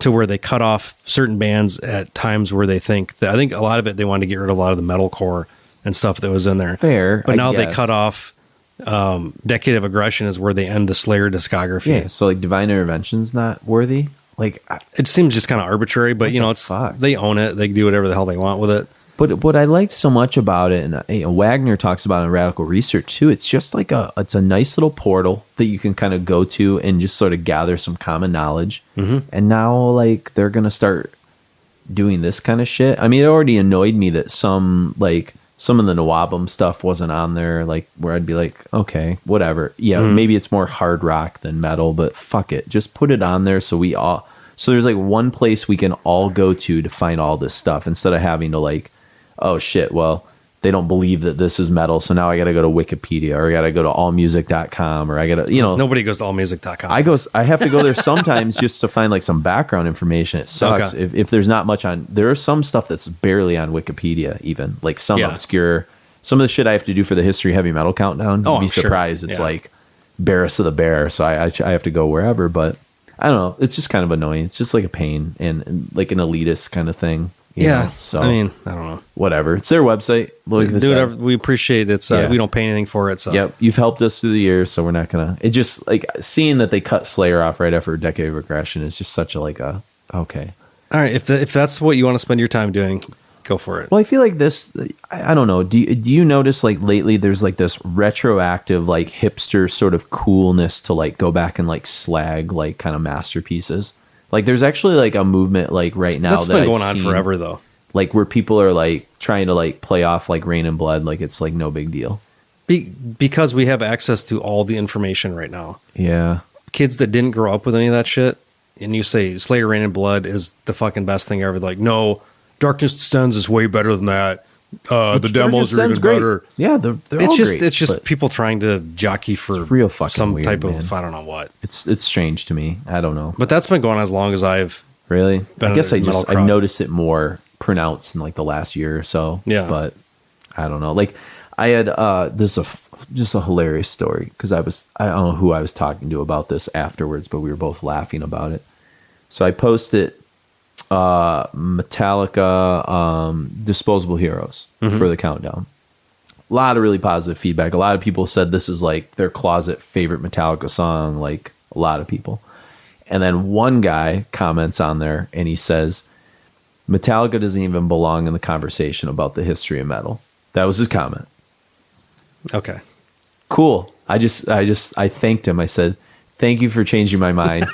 Speaker 1: to where they cut off certain bands at times where they think that, I think a lot of it, they wanted to get rid of a lot of the metalcore and stuff that was in there.
Speaker 2: Fair.
Speaker 1: But now they cut off Decade of Aggression is where they end the Slayer discography.
Speaker 2: Yeah. So like Divine Intervention's not worthy. Like
Speaker 1: it seems just kind of arbitrary, but they own it. They can do whatever the hell they want with it.
Speaker 2: But what I liked so much about it, and Wagner talks about it in Radical Research too, it's just like it's a nice little portal that you can kind of go to and just sort of gather some common knowledge. Mm-hmm. And now like they're going to start doing this kind of shit. I mean, it already annoyed me that some of the Nawabum stuff wasn't on there, like where I'd be like, okay, whatever. Yeah, maybe it's more hard rock than metal, but fuck it. Just put it on there so there's like one place we can all go to find all this stuff instead of having to like, oh shit, well, they don't believe that this is metal. So now I got to go to Wikipedia, or I got to go to allmusic.com, or I got to,
Speaker 1: nobody goes to allmusic.com.
Speaker 2: I have to go there sometimes just to find like some background information. It sucks.
Speaker 1: Okay.
Speaker 2: If there's not much on, there is some stuff that's barely on Wikipedia, even like some obscure, some of the shit I have to do for the History Heavy Metal Countdown. You'd be surprised. It's like Barris of the Bear. So I have to go wherever, but I don't know. It's just kind of annoying. It's just like a pain and like an elitist kind of thing. You know? So
Speaker 1: I mean, I don't know.
Speaker 2: Whatever. It's their website.
Speaker 1: Do whatever. We appreciate it. We don't pay anything for it. So
Speaker 2: yep, you've helped us through the years, so we're not gonna. It just like seeing that they cut Slayer off right after a decade of regression is just such a okay.
Speaker 1: All right, if that's what you want to spend your time doing, go for it.
Speaker 2: Well, I feel like this. I don't know. Do you notice like lately there's like this retroactive like hipster sort of coolness to like go back and like slag like kind of masterpieces. Like there's actually like a movement like right now
Speaker 1: that's been going on forever though.
Speaker 2: Like where people are like trying to like play off like Rain and Blood like it's like no big deal.
Speaker 1: Because we have access to all the information right now.
Speaker 2: Yeah.
Speaker 1: Kids that didn't grow up with any of that shit, and you say Slayer Rain and Blood is the fucking best thing ever. Like, no, Darkness Descends is way better than that. The demos are even better.
Speaker 2: Yeah, they're all great.
Speaker 1: It's just people trying to jockey for
Speaker 2: real fucking
Speaker 1: some
Speaker 2: weird,
Speaker 1: type
Speaker 2: man.
Speaker 1: of I don't know what.
Speaker 2: It's strange to me. I don't know.
Speaker 1: But that's been going on as long as I've
Speaker 2: really. I guess I
Speaker 1: crowd.
Speaker 2: noticed it more pronounced in like the last year or so.
Speaker 1: Yeah,
Speaker 2: but I don't know. Like I had this is just a hilarious story because I don't know who I was talking to about this afterwards, but we were both laughing about it. So I posted Metallica Disposable Heroes for the countdown. A lot of really positive feedback. A lot of people said this is like their closet favorite Metallica song, like a lot of people. And then one guy comments on there and he says Metallica doesn't even belong in the conversation about the history of metal. That was his comment.
Speaker 1: Okay.
Speaker 2: Cool. I thanked him. I said, thank you for changing my mind.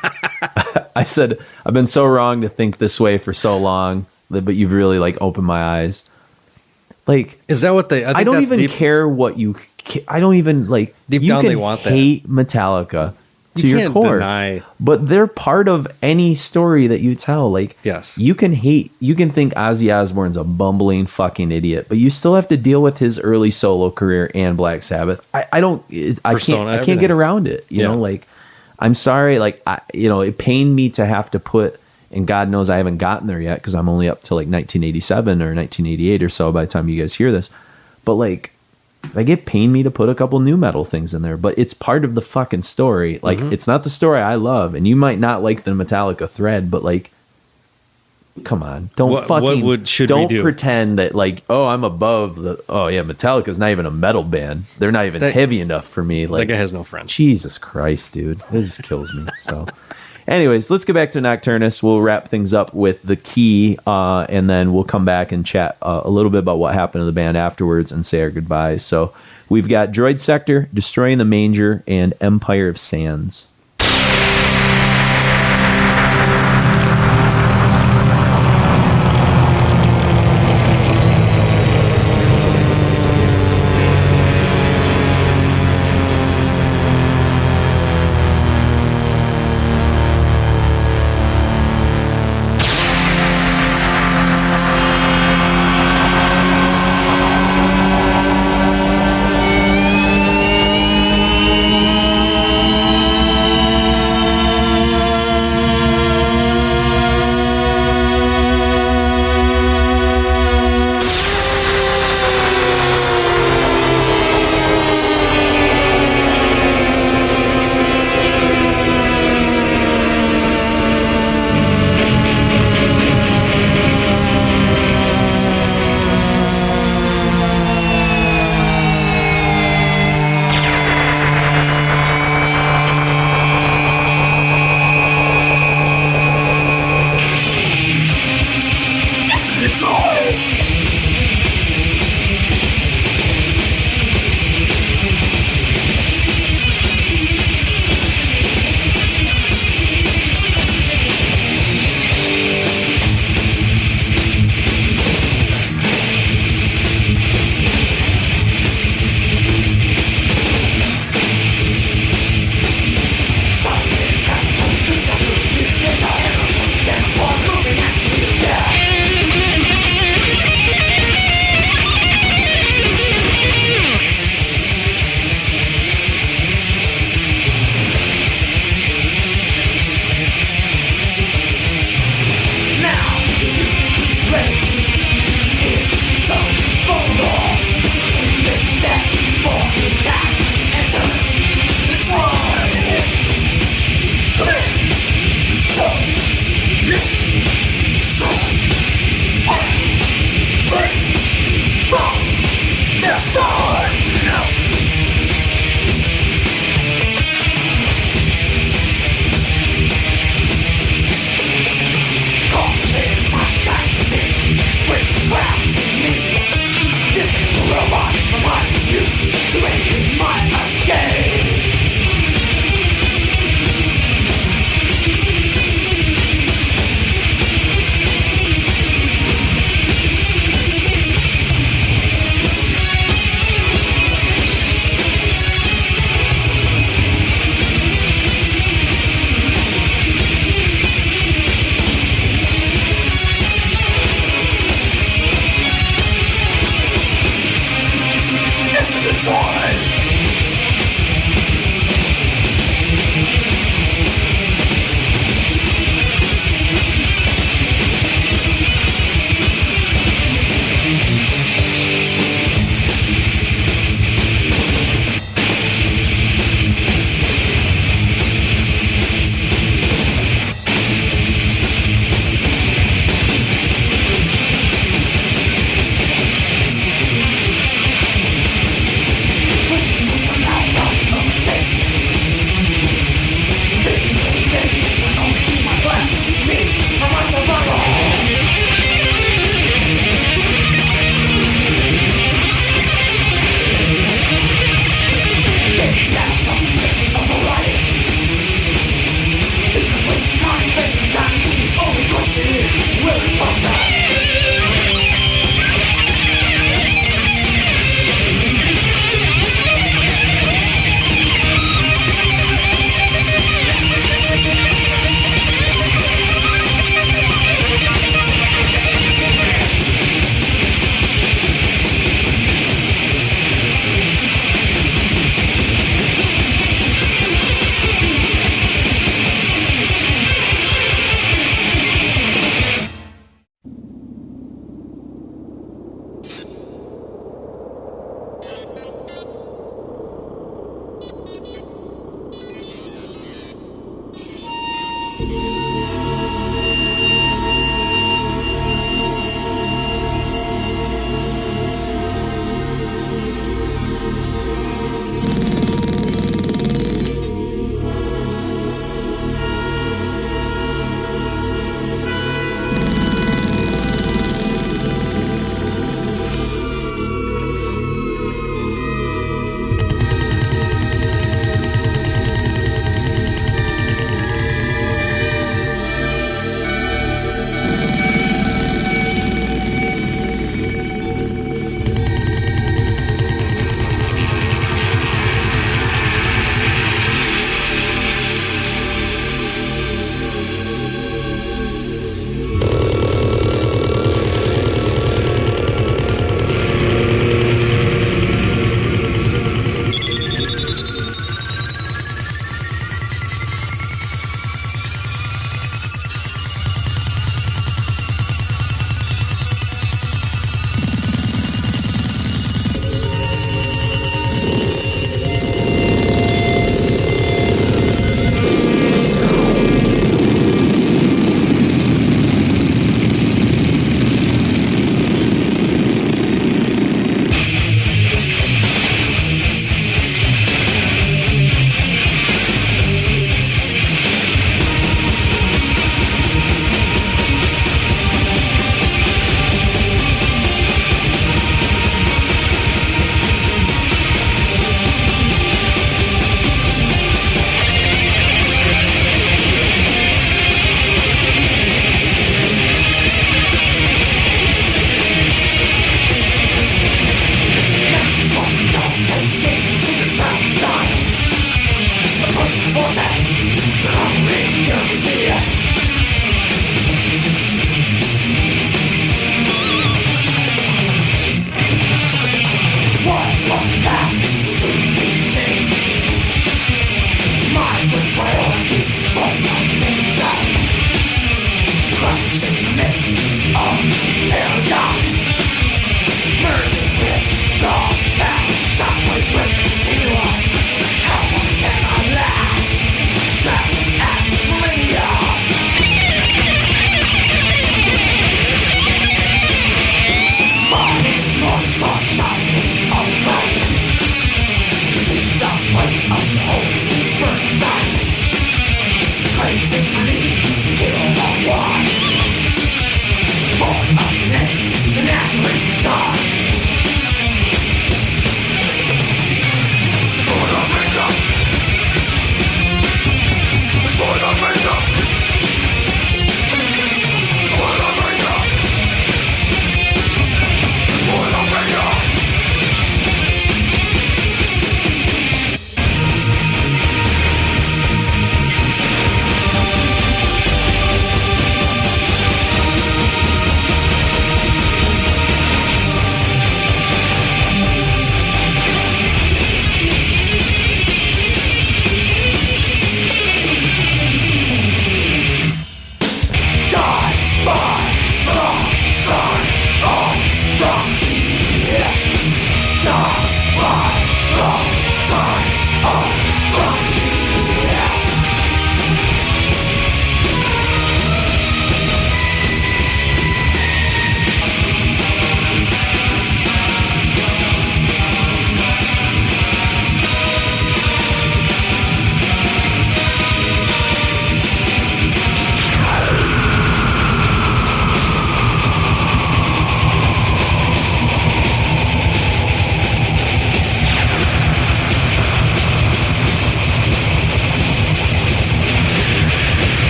Speaker 2: I said, I've been so wrong to think this way for so long, but you've really like opened my eyes. Like,
Speaker 1: is that what they?
Speaker 2: I don't even care what you. I don't even like.
Speaker 1: Deep
Speaker 2: you
Speaker 1: down,
Speaker 2: can
Speaker 1: they want
Speaker 2: hate Metallica to
Speaker 1: you
Speaker 2: your
Speaker 1: can't
Speaker 2: core,
Speaker 1: deny.
Speaker 2: but they're part of any story that you tell. Like,
Speaker 1: yes,
Speaker 2: you can hate. You can think Ozzy Osbourne's a bumbling fucking idiot, but you still have to deal with his early solo career and Black Sabbath. I can't get around it. You know, like. I'm sorry, like, it pained me to have to put, and God knows I haven't gotten there yet because I'm only up to like 1987 or 1988 or so by the time you guys hear this. But like it pained me to put a couple new metal things in there, but it's part of the fucking story. Like, it's not the story I love, and you might not like the Metallica thread, but like, come on, don't pretend that like, oh, I'm above Metallica's not even a metal band. They're not even heavy enough for me. Like,
Speaker 1: that guy has no friends.
Speaker 2: Jesus Christ, dude, this just kills me. So, anyways, let's get back to Nocturnus. We'll wrap things up with the key, and then we'll come back and chat a little bit about what happened to the band afterwards and say our goodbyes. So, we've got Droid Sector, Destroying the Manger, and Empire of Sands.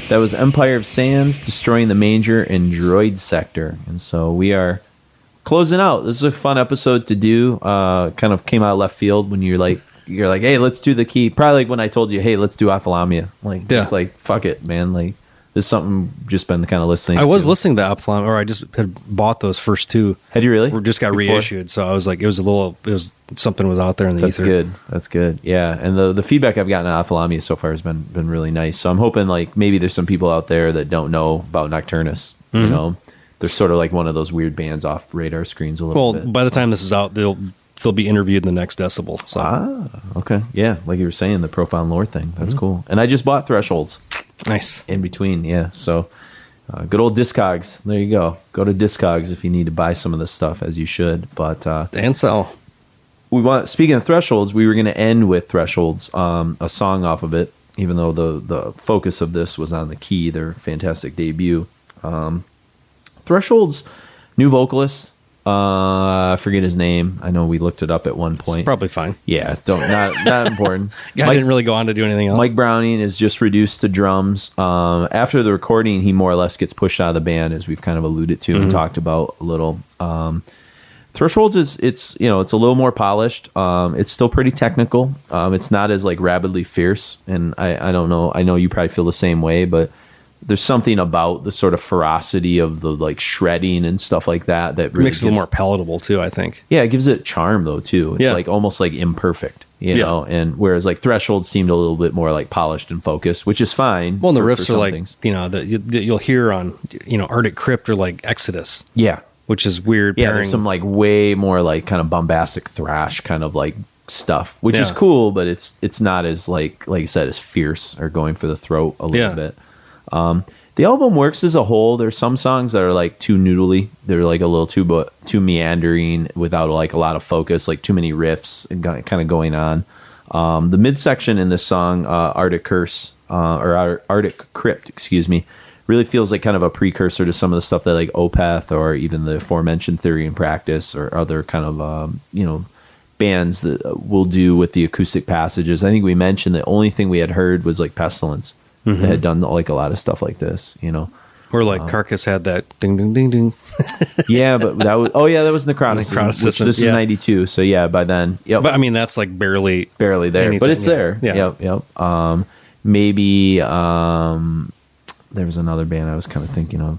Speaker 2: That was Empire of Sands, Destroying the Manger, and Droid Sector. And so we are closing out. This is a fun episode to do. Kind of came out of left field when you're like, hey, let's do the key. Probably like when I told you, hey, let's do Ophthalmia. Like, just like, fuck it, man. Like, this is something just been kind of listening to.
Speaker 1: I was listening to Ophthalmia, or I just had bought those first two.
Speaker 2: Had you really?
Speaker 1: We just got reissued. So I was like, something was out there in the ether.
Speaker 2: That's good. Yeah. And the feedback I've gotten on Ophthalmia so far has been really nice. So I'm hoping like maybe there's some people out there that don't know about Nocturnus. Mm-hmm. You know, they're sort of like one of those weird bands off radar screens a little bit.
Speaker 1: Well, by the time this is out, they'll be interviewed in the next Decibel. So.
Speaker 2: Okay. Yeah. Like you were saying, the Profound Lore thing. That's cool. And I just bought Thresholds.
Speaker 1: Nice.
Speaker 2: In between. Yeah. So good old Discogs. There you go. Go to Discogs if you need to buy some of this stuff, as you should. But
Speaker 1: and sell.
Speaker 2: Speaking of Thresholds, we were going to end with Thresholds, a song off of it, even though the focus of this was on the Key, their fantastic debut. Thresholds, new vocalist. I forget his name. I know we looked it up at one point.
Speaker 1: It's probably fine.
Speaker 2: Yeah, not important.
Speaker 1: Guy didn't really go on to do anything else.
Speaker 2: Mike Browning is just reduced to drums. After the recording, he more or less gets pushed out of the band, as we've kind of alluded to and talked about a little. Thresholds it's a little more polished. It's still pretty technical. It's not as like rabidly fierce, and I don't know. I know you probably feel the same way, but there's something about the sort of ferocity of the like shredding and stuff like that really
Speaker 1: makes it a little more palatable too, I think.
Speaker 2: Yeah, it gives it charm though too. It's like almost like imperfect, you know. And whereas like Threshold seemed a little bit more like polished and focused, which is fine.
Speaker 1: Well, and the riffs are like things. That you'll hear on Arctic Crypt or like Exodus.
Speaker 2: Yeah,
Speaker 1: which is weird.
Speaker 2: Yeah, there's some like way more like kind of bombastic thrash kind of like stuff, which is cool, but it's not as like you said, as fierce or going for the throat a little bit. The album works as a whole. There's some songs that are like too noodly. They're like a little too meandering without like a lot of focus, like too many riffs and kind of going on. The midsection in this song, Arctic Curse, or Arctic Crypt, excuse me, really feels like kind of a precursor to some of the stuff that like Opeth or even the aforementioned Theory and Practice or other kind of, bands that will do with the acoustic passages. I think we mentioned the only thing we had heard was like Pestilence. That had done like a lot of stuff like this,
Speaker 1: Or like Carcass had that ding ding ding ding.
Speaker 2: Yeah, but that was Necroticism, which this is 92. So yeah, by then,
Speaker 1: But I mean, that's like barely
Speaker 2: there,
Speaker 1: anything,
Speaker 2: but it's there.
Speaker 1: Yeah.
Speaker 2: Yep. Maybe there was another band I was kind of thinking of.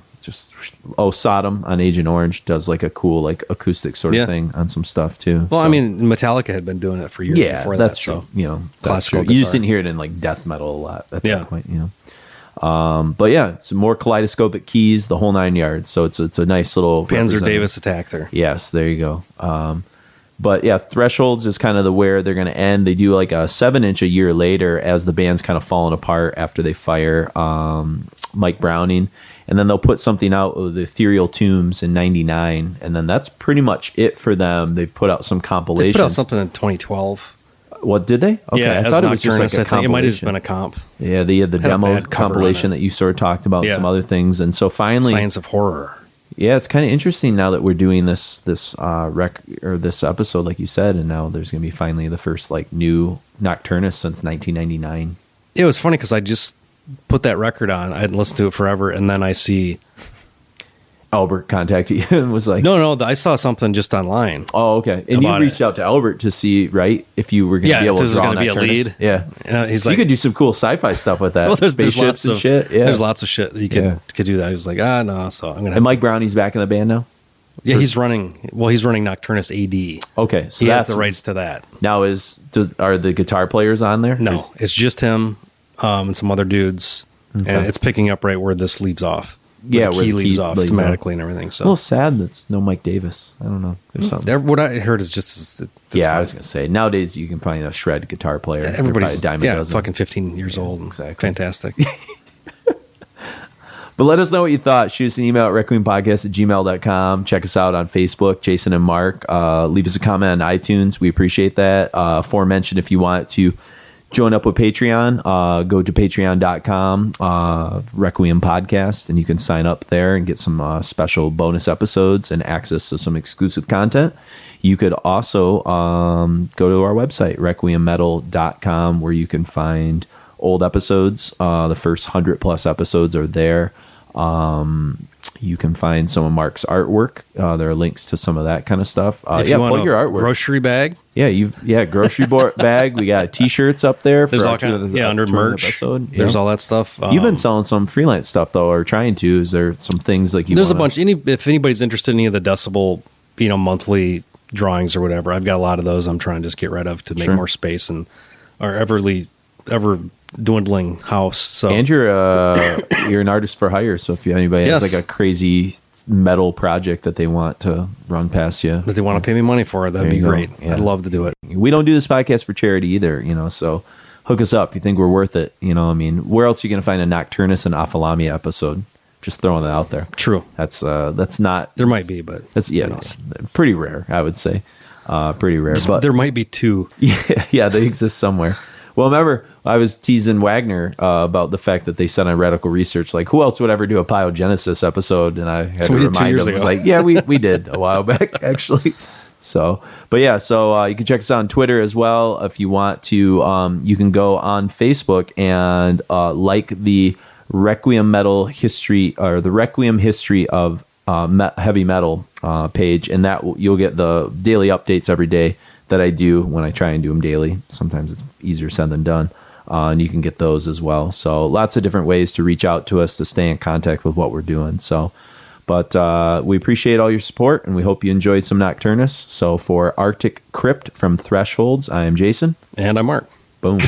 Speaker 2: Sodom on Agent Orange does like a cool like acoustic sort of thing on some stuff too.
Speaker 1: Well, I mean, Metallica had been doing it for years before
Speaker 2: that's
Speaker 1: that.
Speaker 2: True.
Speaker 1: So,
Speaker 2: classical. You just didn't hear it in like death metal a lot at that point. But yeah, it's more kaleidoscopic keys, the whole 9 yards. So it's a nice little
Speaker 1: Panzer Davis attack there.
Speaker 2: Yes, there you go. But yeah, Thresholds is kind of where they're going to end. They do like a 7-inch a year later as the band's kind of fallen apart after they fire Mike Browning. And then they'll put something out with the Ethereal Tombs in 99. And then that's pretty much it for them. They've put out some compilations.
Speaker 1: They put out something in 2012.
Speaker 2: What, did they? Okay,
Speaker 1: yeah,
Speaker 2: I thought it was just like a
Speaker 1: I think it might have just been a comp.
Speaker 2: Yeah, they had the demo compilation that you sort of talked about, and some other things. And so finally...
Speaker 1: Science of Horror.
Speaker 2: Yeah, it's kind of interesting now that we're doing this episode, like you said, and now there's going to be finally the first like new Nocturnus since 1999.
Speaker 1: It was funny because I just put that record on. I hadn't listened to it forever, and then I see
Speaker 2: Albert contacted you and was like,
Speaker 1: no, I saw something just online.
Speaker 2: Oh, okay. And you reached out to Albert to see, right, if you were going to be able to draw
Speaker 1: going to be a lead.
Speaker 2: Yeah.
Speaker 1: He's
Speaker 2: so
Speaker 1: like,
Speaker 2: you could do some cool sci-fi stuff with that.
Speaker 1: Well, there's lots of
Speaker 2: shit. Yeah.
Speaker 1: There's lots of shit that you could do that. He was like, no. So I'm gonna.
Speaker 2: And Mike Brownie's back in the band now.
Speaker 1: Yeah, he's running. Well, he's running Nocturnus AD.
Speaker 2: Okay, so
Speaker 1: he has the rights to that.
Speaker 2: Now, are the guitar players on there?
Speaker 1: No, it's just him and some other dudes, and it's picking up right where this leaves off. Where the key leaves off thematically and everything. So
Speaker 2: a little sad that's no Mike Davis. I don't know. There's something.
Speaker 1: What I heard is just
Speaker 2: I was gonna say nowadays you can find a shred guitar player.
Speaker 1: Everybody's fucking 15 years old. Exactly, fantastic.
Speaker 2: But let us know what you thought. Shoot us an email at requiempodcast@gmail.com. Check us out on Facebook, Jason and Mark. Leave us a comment on iTunes. We appreciate that. Aforementioned, if you want to join up with Patreon, go to patreon.com, Requiem Podcast, and you can sign up there and get some special bonus episodes and access to some exclusive content. You could also go to our website, requiemmetal.com, where you can find old episodes. The first 100+ episodes are there. You can find some of Mark's artwork. There are links to some of that kind of stuff.
Speaker 1: If you want your artwork, grocery bag.
Speaker 2: Grocery bag. We got T-shirts up there.
Speaker 1: There's all kind of under merch. Episode. There's all that stuff.
Speaker 2: You've been selling some freelance stuff though, or trying to. Is there some things like you?
Speaker 1: There's a bunch. If anybody's interested in any of the Decibel, monthly drawings or whatever, I've got a lot of those. I'm trying to just get rid of to make more space and our ever dwindling house. So,
Speaker 2: and you're an artist for hire. So if anybody has like a crazy metal project that they want to run past you,
Speaker 1: that they want to pay me money for it, that'd be great. Yeah. I'd love to do it.
Speaker 2: We don't do this podcast for charity either, so hook us up. You think we're worth it? Where else are you going to find a Nocturnus and Ophthalmia episode? Just throwing it out there.
Speaker 1: True.
Speaker 2: That's not.
Speaker 1: There might be, but
Speaker 2: that's pretty rare. I would say, pretty rare. But
Speaker 1: there might be two.
Speaker 2: Yeah, they exist somewhere. Well, remember, I was teasing Wagner about the fact that they said on Radical Research, like, who else would ever do a Pyogenesis episode? And I had to remind them, I was like, yeah, we did a while back, actually. So you can check us out on Twitter as well. If you want to, you can go on Facebook and like the Requiem Metal History, or the Requiem History of Heavy Metal page, and that you'll get the daily updates every day that I do when I try and do them daily. Sometimes it's easier said than done. And you can get those as well. So lots of different ways to reach out to us to stay in contact with what we're doing. But we appreciate all your support, and we hope you enjoyed some Nocturnus. So for Arctic Crypt from Thresholds, I am Jason.
Speaker 1: And I'm Mark.
Speaker 2: Boom.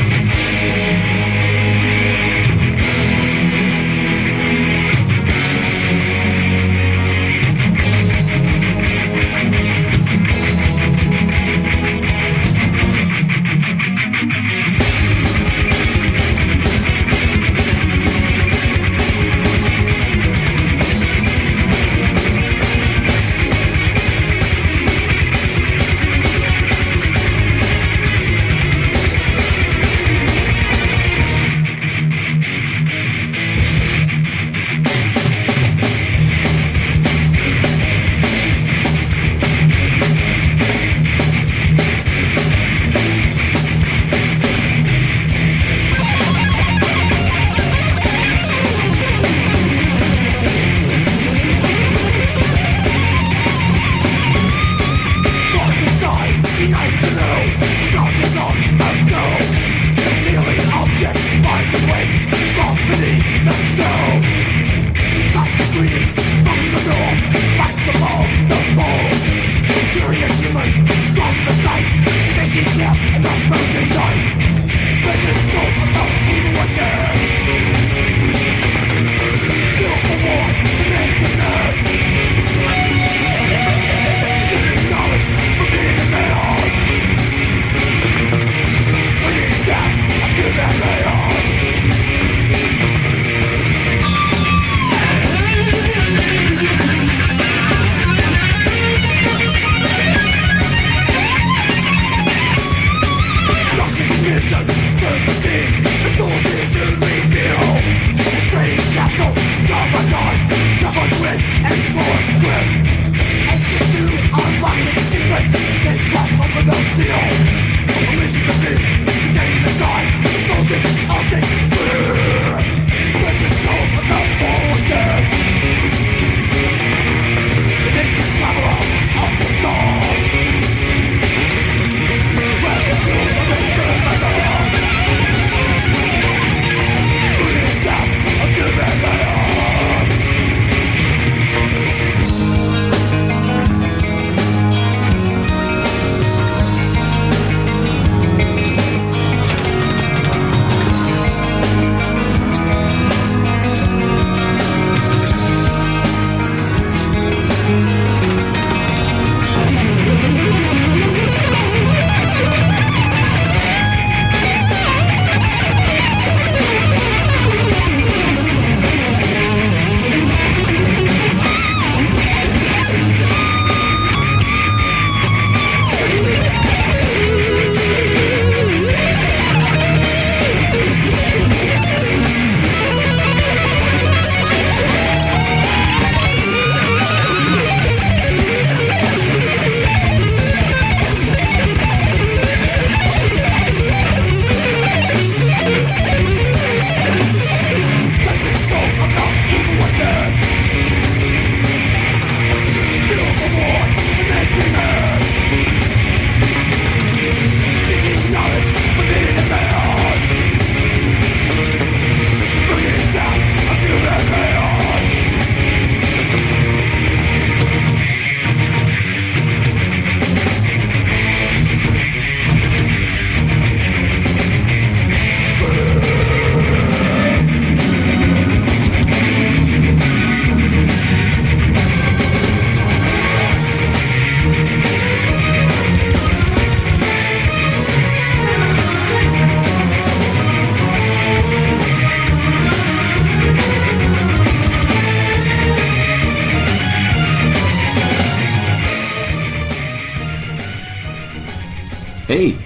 Speaker 3: Hey,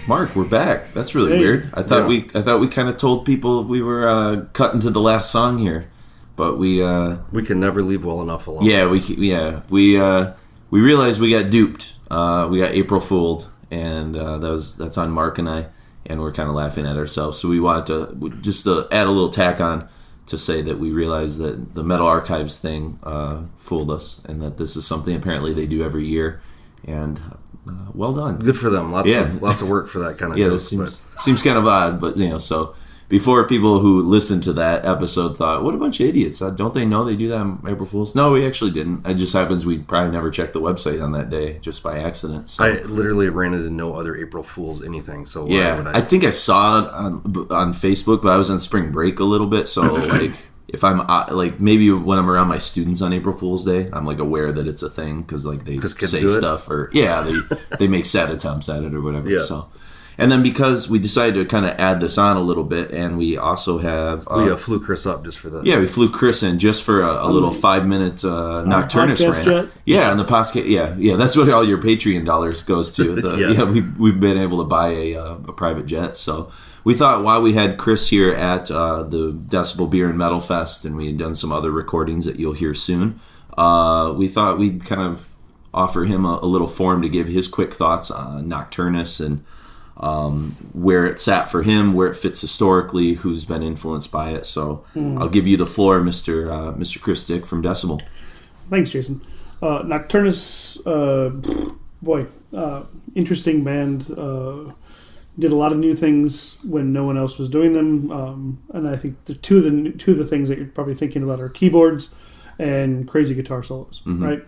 Speaker 3: Mark, we're back. That's really weird. I thought we kind of told people we were cutting to the last song here, but we
Speaker 1: can never leave well enough alone.
Speaker 3: Yeah, we realized we got duped. We got April fooled, and that's on Mark and I, and we're kind of laughing at ourselves. So we wanted to add a little tack on to say that we realized that the Metal Archives thing fooled us, and that this is something apparently they do every year, and. Well done.
Speaker 1: Good for them. Lots of work for that kind of
Speaker 3: thing. Yeah, this seems kind of odd, but so before people who listened to that episode thought, what a bunch of idiots. Don't they know they do that on April Fools? No, we actually didn't. It just happens we probably never checked the website on that day just by accident. So.
Speaker 1: I literally ran into no other April Fools anything. So
Speaker 3: I think I saw it on Facebook, but I was on spring break a little bit, so like if I'm maybe when I'm around my students on April Fool's Day, I'm like aware that it's a thing because like they say stuff or they make sad attempts at it or whatever. Yeah. So, and then because we decided to kind of add this on a little bit, and we also have
Speaker 1: we flew Chris up just for that.
Speaker 3: Yeah, we flew Chris in just for a little 5-minute Nocturnus rant. Yeah, and the podcast. Yeah, that's what all your Patreon dollars goes to. We've been able to buy a private jet, so. We thought while we had Chris here at the Decibel Beer and Metal Fest, and we had done some other recordings that you'll hear soon, we thought we'd kind of offer him a little forum to give his quick thoughts on Nocturnus and where it sat for him, where it fits historically, who's been influenced by it. So I'll give you the floor, Mr. Chris Dick from Decibel.
Speaker 4: Thanks, Jason. Nocturnus, interesting band. Did a lot of new things when no one else was doing them, and I think the two of the things that you're probably thinking about are keyboards and crazy guitar solos, right?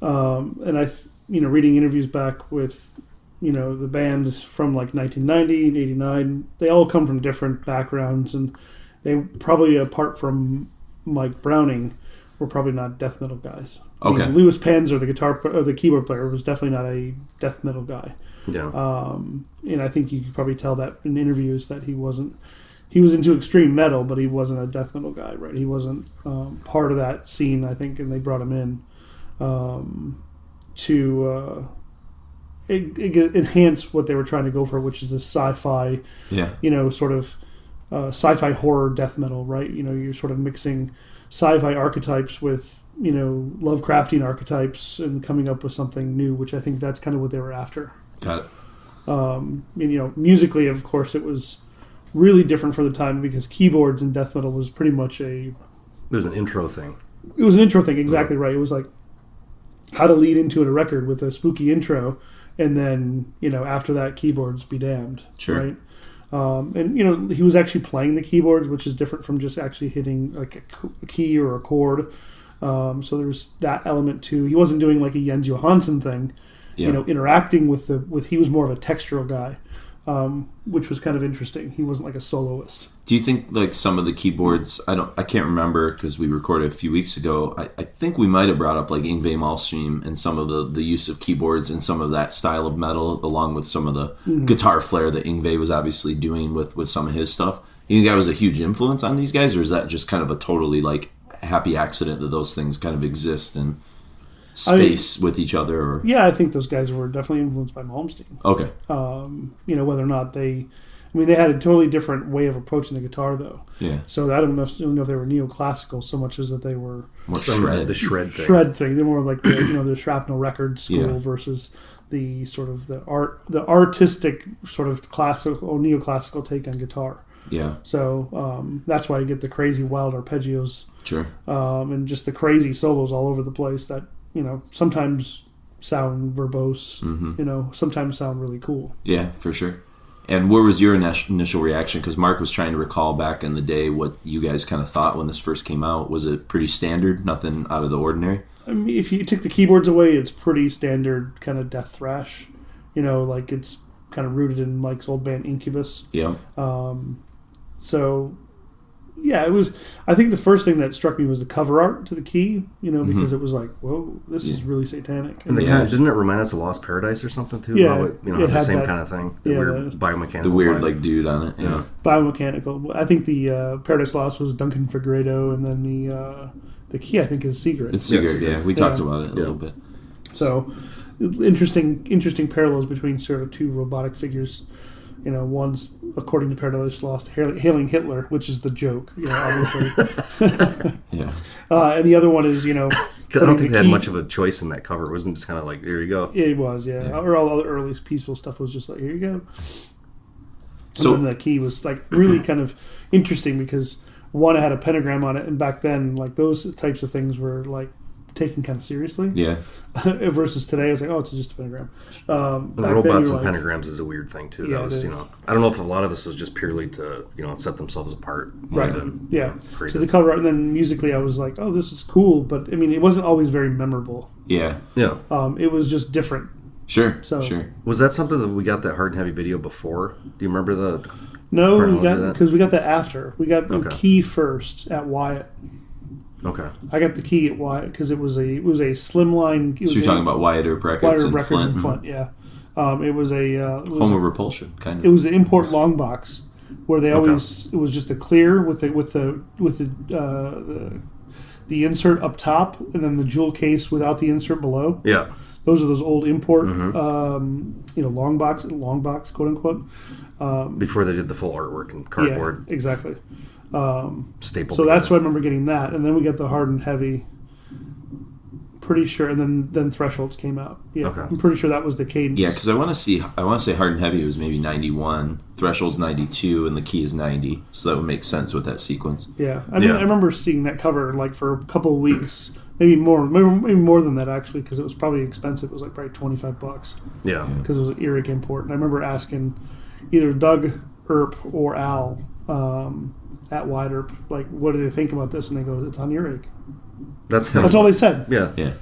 Speaker 4: And reading interviews back with the band from like 1990 and 89, they all come from different backgrounds, and they probably, apart from Mike Browning, were probably not death metal guys.
Speaker 3: Okay.
Speaker 4: Louis Panzer, the keyboard player, was definitely not a death metal guy.
Speaker 1: Yeah.
Speaker 4: And I think you could probably tell that in interviews that he was into extreme metal, but he wasn't a death metal guy, right? He wasn't part of that scene, I think, and they brought him in to enhance what they were trying to go for, which is this sci-fi, sort of sci-fi horror death metal, right? You're sort of mixing sci-fi archetypes with Lovecraftian archetypes and coming up with something new, which I think that's kind of what they were after.
Speaker 3: Got it.
Speaker 4: Musically, of course, it was really different for the time because keyboards in death metal was pretty much
Speaker 1: There's an intro thing.
Speaker 4: It was an intro thing, exactly right. It was like how to lead into a record with a spooky intro, and then after that, keyboards be damned.
Speaker 3: Sure.
Speaker 4: Right. And he was actually playing the keyboards, which is different from just actually hitting like a key or a chord. So there's that element too. He wasn't doing like a Jens Johansson thing. Interacting with he was more of a textural guy, which was kind of interesting. He wasn't like a soloist.
Speaker 3: Do you think like some of the keyboards? I can't remember because we recorded a few weeks ago. I think we might have brought up like Yngwie Malmsteen and some of the use of keyboards and some of that style of metal, along with some of the guitar flair that Yngwie was obviously doing with some of his stuff. You think that was a huge influence on these guys, or is that just kind of a totally like happy accident that those things kind of exist in space with each other? Or?
Speaker 4: Yeah, I think those guys were definitely influenced by Malmsteen.
Speaker 3: Okay.
Speaker 4: Whether or not they had a totally different way of approaching the guitar, though.
Speaker 3: Yeah.
Speaker 4: So I don't know if they were neoclassical so much as that they were
Speaker 3: more shred.
Speaker 1: The shred thing.
Speaker 4: Shred thing. They're more like the Shrapnel Records school versus the sort of the artistic sort of classical or neoclassical take on guitar.
Speaker 3: Yeah.
Speaker 4: So that's why you get the crazy wild arpeggios.
Speaker 3: Sure.
Speaker 4: And just the crazy solos all over the place that sometimes sound verbose. Sometimes sound really cool.
Speaker 3: Yeah, for sure. And where was your initial reaction? Because Mark was trying to recall back in the day what you guys kind of thought when this first came out. Was it pretty standard? Nothing out of the ordinary?
Speaker 4: I mean, if you took the keyboards away, it's pretty standard kind of death thrash. Like it's kind of rooted in Mike's old band Incubus.
Speaker 3: Yeah.
Speaker 4: So, yeah, it was. I think the first thing that struck me was the cover art to the key. Because it was like, whoa, this is really satanic.
Speaker 1: And didn't it remind us of Lost Paradise or something too?
Speaker 4: Yeah,
Speaker 1: How it the same kind of thing. The weird biomechanical.
Speaker 3: The weird like dude on it. Yeah.
Speaker 4: Biomechanical. I think the Paradise Lost was Duncan Figueredo, and then the key I think is Secret.
Speaker 3: It's Secret. Yeah, we talked about it a little bit.
Speaker 4: So, interesting parallels between sort of two robotic figures. You know, one's, according to Paradise Lost, hailing Hitler, which is the joke, you know, obviously.
Speaker 3: Yeah.
Speaker 4: And the other one is, you know...
Speaker 1: I don't think they had much of a choice in that cover. It wasn't just kind of like, here you go.
Speaker 4: It was, yeah. Or all the early peaceful stuff was just like, here you go.
Speaker 3: So,
Speaker 4: and then the key was like really kind of interesting because one had a pentagram on it, and back then, like those types of things were like taken kind of seriously.
Speaker 3: Yeah.
Speaker 4: Versus today, it's like, oh, it's just a pentagram.
Speaker 1: The robots and pentagrams is a weird thing too. Yeah, that was, you know, I don't know if a lot of this was just purely to, you know, set themselves apart.
Speaker 4: Right. Yeah. So the cover, and then musically, I was like, oh, this is cool, but I mean, it wasn't always very memorable.
Speaker 3: Yeah.
Speaker 1: Yeah.
Speaker 4: It was just different.
Speaker 3: Sure.
Speaker 4: So,
Speaker 3: sure.
Speaker 1: Was that something that we got that hard and heavy video before? Do you remember the?
Speaker 4: No, we got that after. We got the key first at Wyatt.
Speaker 1: Okay.
Speaker 4: I got the key at Wyatt because it was a slimline.
Speaker 3: So you're talking about Wyatt Earp Records and Flint.
Speaker 4: Yeah. It was a
Speaker 3: Home of Repulsion kind of.
Speaker 4: It was an import long box where they always it was just a clear with the insert up top and then the jewel case without the insert below.
Speaker 1: Yeah.
Speaker 4: Those are those old import long box quote unquote.
Speaker 1: Before they did the full artwork and cardboard.
Speaker 4: Yeah, exactly.
Speaker 1: Staple.
Speaker 4: So that's why I remember getting that, and then we got the hard and heavy. Pretty sure, and then Thresholds came out. Yeah, okay. I'm pretty sure that was the cadence.
Speaker 3: Yeah, because I want to say Hard and Heavy was maybe 91, Thresholds 92, and the key is 90. So that would make sense with that sequence.
Speaker 4: Yeah, I remember seeing that cover like for a couple of weeks, maybe more than that actually, because it was probably expensive. It was like probably $25.
Speaker 1: Yeah,
Speaker 4: because it was an Earache import, and I remember asking either Doug Earp or Al. At Wyatt Earp, like, what do they think about this? And they go, it's on Earache. That's all they said.
Speaker 1: Yeah.
Speaker 4: You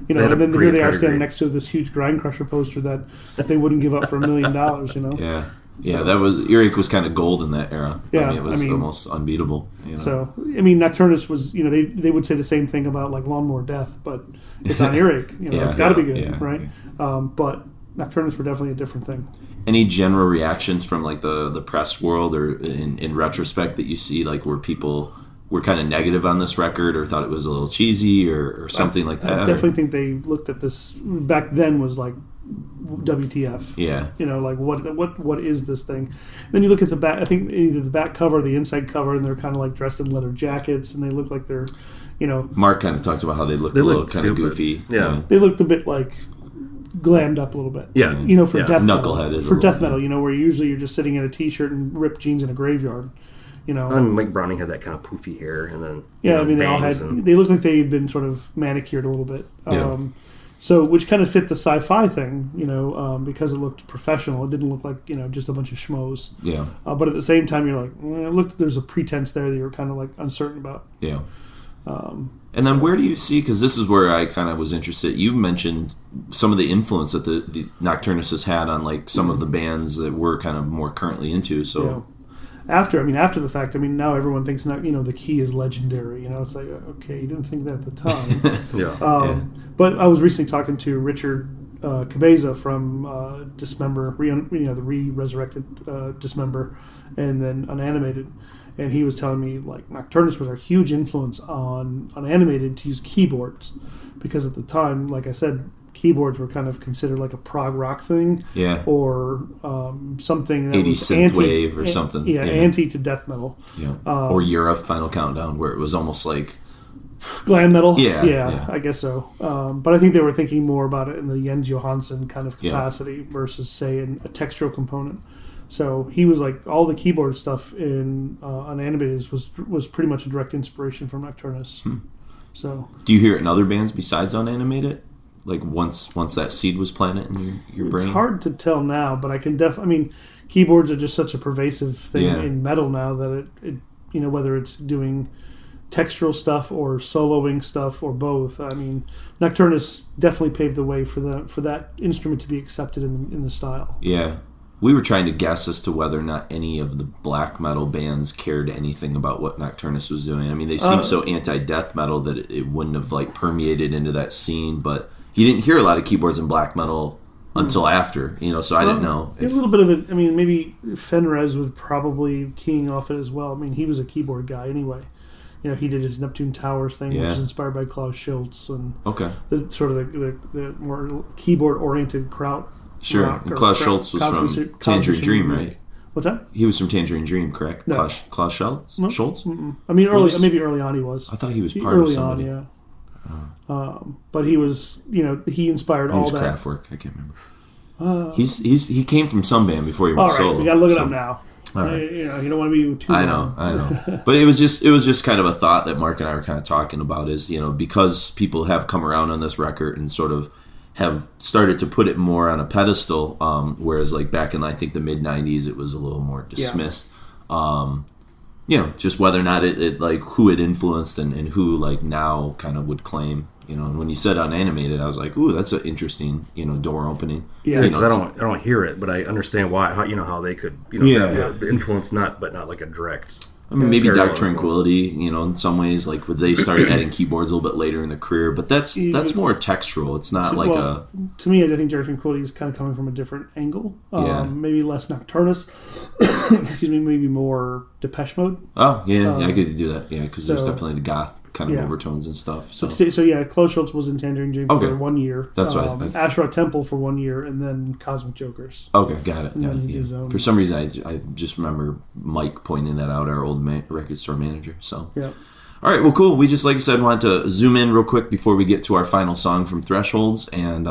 Speaker 4: know, and then here they are standing next to this huge Grind Crusher poster that they wouldn't give up for $1 million. You know.
Speaker 3: Yeah. Yeah, that was Earache was kind of gold in that era.
Speaker 4: Yeah,
Speaker 3: it was almost unbeatable. You know?
Speaker 4: So I mean, Nocturnus was, you know, they would say the same thing about like Lawnmower Death, but it's on Earache. You know, it's got to be good, right? But Nocturnus were definitely a different thing.
Speaker 3: Any general reactions from like the press world or in retrospect that you see, like where people were kind of negative on this record or thought it was a little cheesy or something like that?
Speaker 4: I definitely think they looked at this back then was like WTF.
Speaker 3: Yeah.
Speaker 4: You know, like what is this thing? Then you look at the back, I think either the back cover or the inside cover, and they're kind of like dressed in leather jackets and they look like they're, you know.
Speaker 3: Mark kind of talked about how they looked a little kind of goofy.
Speaker 1: Yeah.
Speaker 3: You know?
Speaker 4: They looked a bit like glammed up a little bit.
Speaker 1: Yeah.
Speaker 4: You know, for death metal.
Speaker 3: Knuckleheaded.
Speaker 4: For death metal, you know, where usually you're just sitting in a t-shirt and ripped jeans in a graveyard. You know.
Speaker 1: And Mike Browning had that kind of poofy hair and then
Speaker 4: I mean they looked like they had been sort of manicured a little bit.
Speaker 3: Yeah.
Speaker 4: So which kind of fit the sci-fi thing, you know, because it looked professional. It didn't look like, you know, just a bunch of schmoes.
Speaker 3: Yeah.
Speaker 4: But at the same time you're like, there's a pretense there that you're kind of like uncertain about.
Speaker 3: Yeah. And then where do you see, because this is where I kind of was interested, you mentioned some of the influence that the Nocturnus has had on like some of the bands that we're kind of more currently into. So
Speaker 4: yeah. After the fact, now everyone thinks the key is legendary. You know, it's like, okay, you didn't think that at the time. But I was recently talking to Richard Cabeza from Dismember, the re-resurrected Dismember, and then Unanimated. And he was telling me, like, Nocturnus was a huge influence on Unanimated to use keyboards. Because at the time, like I said, keyboards were kind of considered like a prog rock thing.
Speaker 3: Yeah.
Speaker 4: Or something that
Speaker 3: 80s
Speaker 4: was
Speaker 3: synthwave or something.
Speaker 4: Yeah, anti to death metal.
Speaker 3: Yeah. Or Europe Final Countdown, where it was almost like...
Speaker 4: glam metal?
Speaker 3: Yeah,
Speaker 4: I guess so. But I think they were thinking more about it in the Jens Johansson kind of capacity versus, say, in a textural component. So he was like, all the keyboard stuff in Unanimated was pretty much a direct inspiration from Nocturnus. So,
Speaker 3: do you hear it in other bands besides Unanimated? Like once that seed was planted in your brain?
Speaker 4: It's hard to tell now, but I can keyboards are just such a pervasive thing in metal now that it whether it's doing textural stuff or soloing stuff or both. I mean, Nocturnus definitely paved the way for that instrument to be accepted in the style.
Speaker 3: Yeah. We were trying to guess as to whether or not any of the black metal bands cared anything about what Nocturnus was doing. I mean, they seem so anti-death metal that it wouldn't have like permeated into that scene, but you didn't hear a lot of keyboards in black metal until after, so I didn't know.
Speaker 4: A little bit of it, maybe Fenrez was probably keying off it as well. I mean, he was a keyboard guy anyway. he did his Neptune Towers thing, which is inspired by Klaus Schultze and the sort of the more keyboard oriented kraut.
Speaker 3: Sure, and Klaus Schultze was from Tangerine Dream, right?
Speaker 4: What's that?
Speaker 3: He was from Tangerine Dream, correct?
Speaker 4: No.
Speaker 3: Klaus Schultze?
Speaker 4: No.
Speaker 3: Schultze?
Speaker 4: I mean, maybe early on he was.
Speaker 3: I thought he was part of somebody.
Speaker 4: Early on, yeah. But he was, he inspired all that.
Speaker 3: Kraftwerk. I can't remember. He came from some band before he went solo.
Speaker 4: All right, we gotta look it up now.
Speaker 3: All right.
Speaker 4: You don't want to be too.
Speaker 3: I know. But it was just kind of a thought that Mark and I were kind of talking about. Is because people have come around on this record and sort of have started to put it more on a pedestal, whereas like back in I think the mid '90s it was a little more dismissed. Just whether or not it like who it influenced and who like now kind of would claim. And when you said unanimated, I was like, "Ooh, that's an interesting, door opening."
Speaker 1: Yeah, because I don't hear it, but I understand why. How they could, influence but not like a direct.
Speaker 3: I mean, maybe Dark Tranquility, in some ways, like they started adding keyboards a little bit later in their career, but that's more textural. It's not
Speaker 4: To me, I think Dark Tranquility is kind of coming from a different angle. Maybe less Nocturnus. Excuse me, maybe more Depeche Mode.
Speaker 3: Oh, yeah, I could do that. Yeah, because there's definitely the goth kind of overtones and stuff. So
Speaker 4: Klaus Schultze was in Tangerine Dream for 1 year.
Speaker 3: That's right.
Speaker 4: Asherah Temple for 1 year, and then Cosmic Jokers.
Speaker 3: Okay, got it. For some reason, I just remember Mike pointing that out, our old record store manager. So
Speaker 4: yeah.
Speaker 3: All right, well, cool. We just, like I said, wanted to zoom in real quick before we get to our final song from Thresholds, and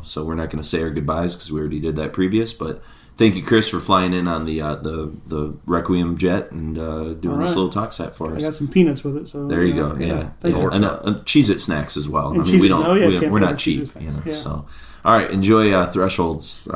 Speaker 3: so we're not going to say our goodbyes because we already did that previous, but. Thank you, Chris, for flying in on the Requiem jet and doing this little Talkset for us.
Speaker 4: I got some peanuts with it, so
Speaker 3: there you go. Yeah. And Cheez-It snacks as well. I mean, we're not cheap, So, all right, enjoy Thresholds.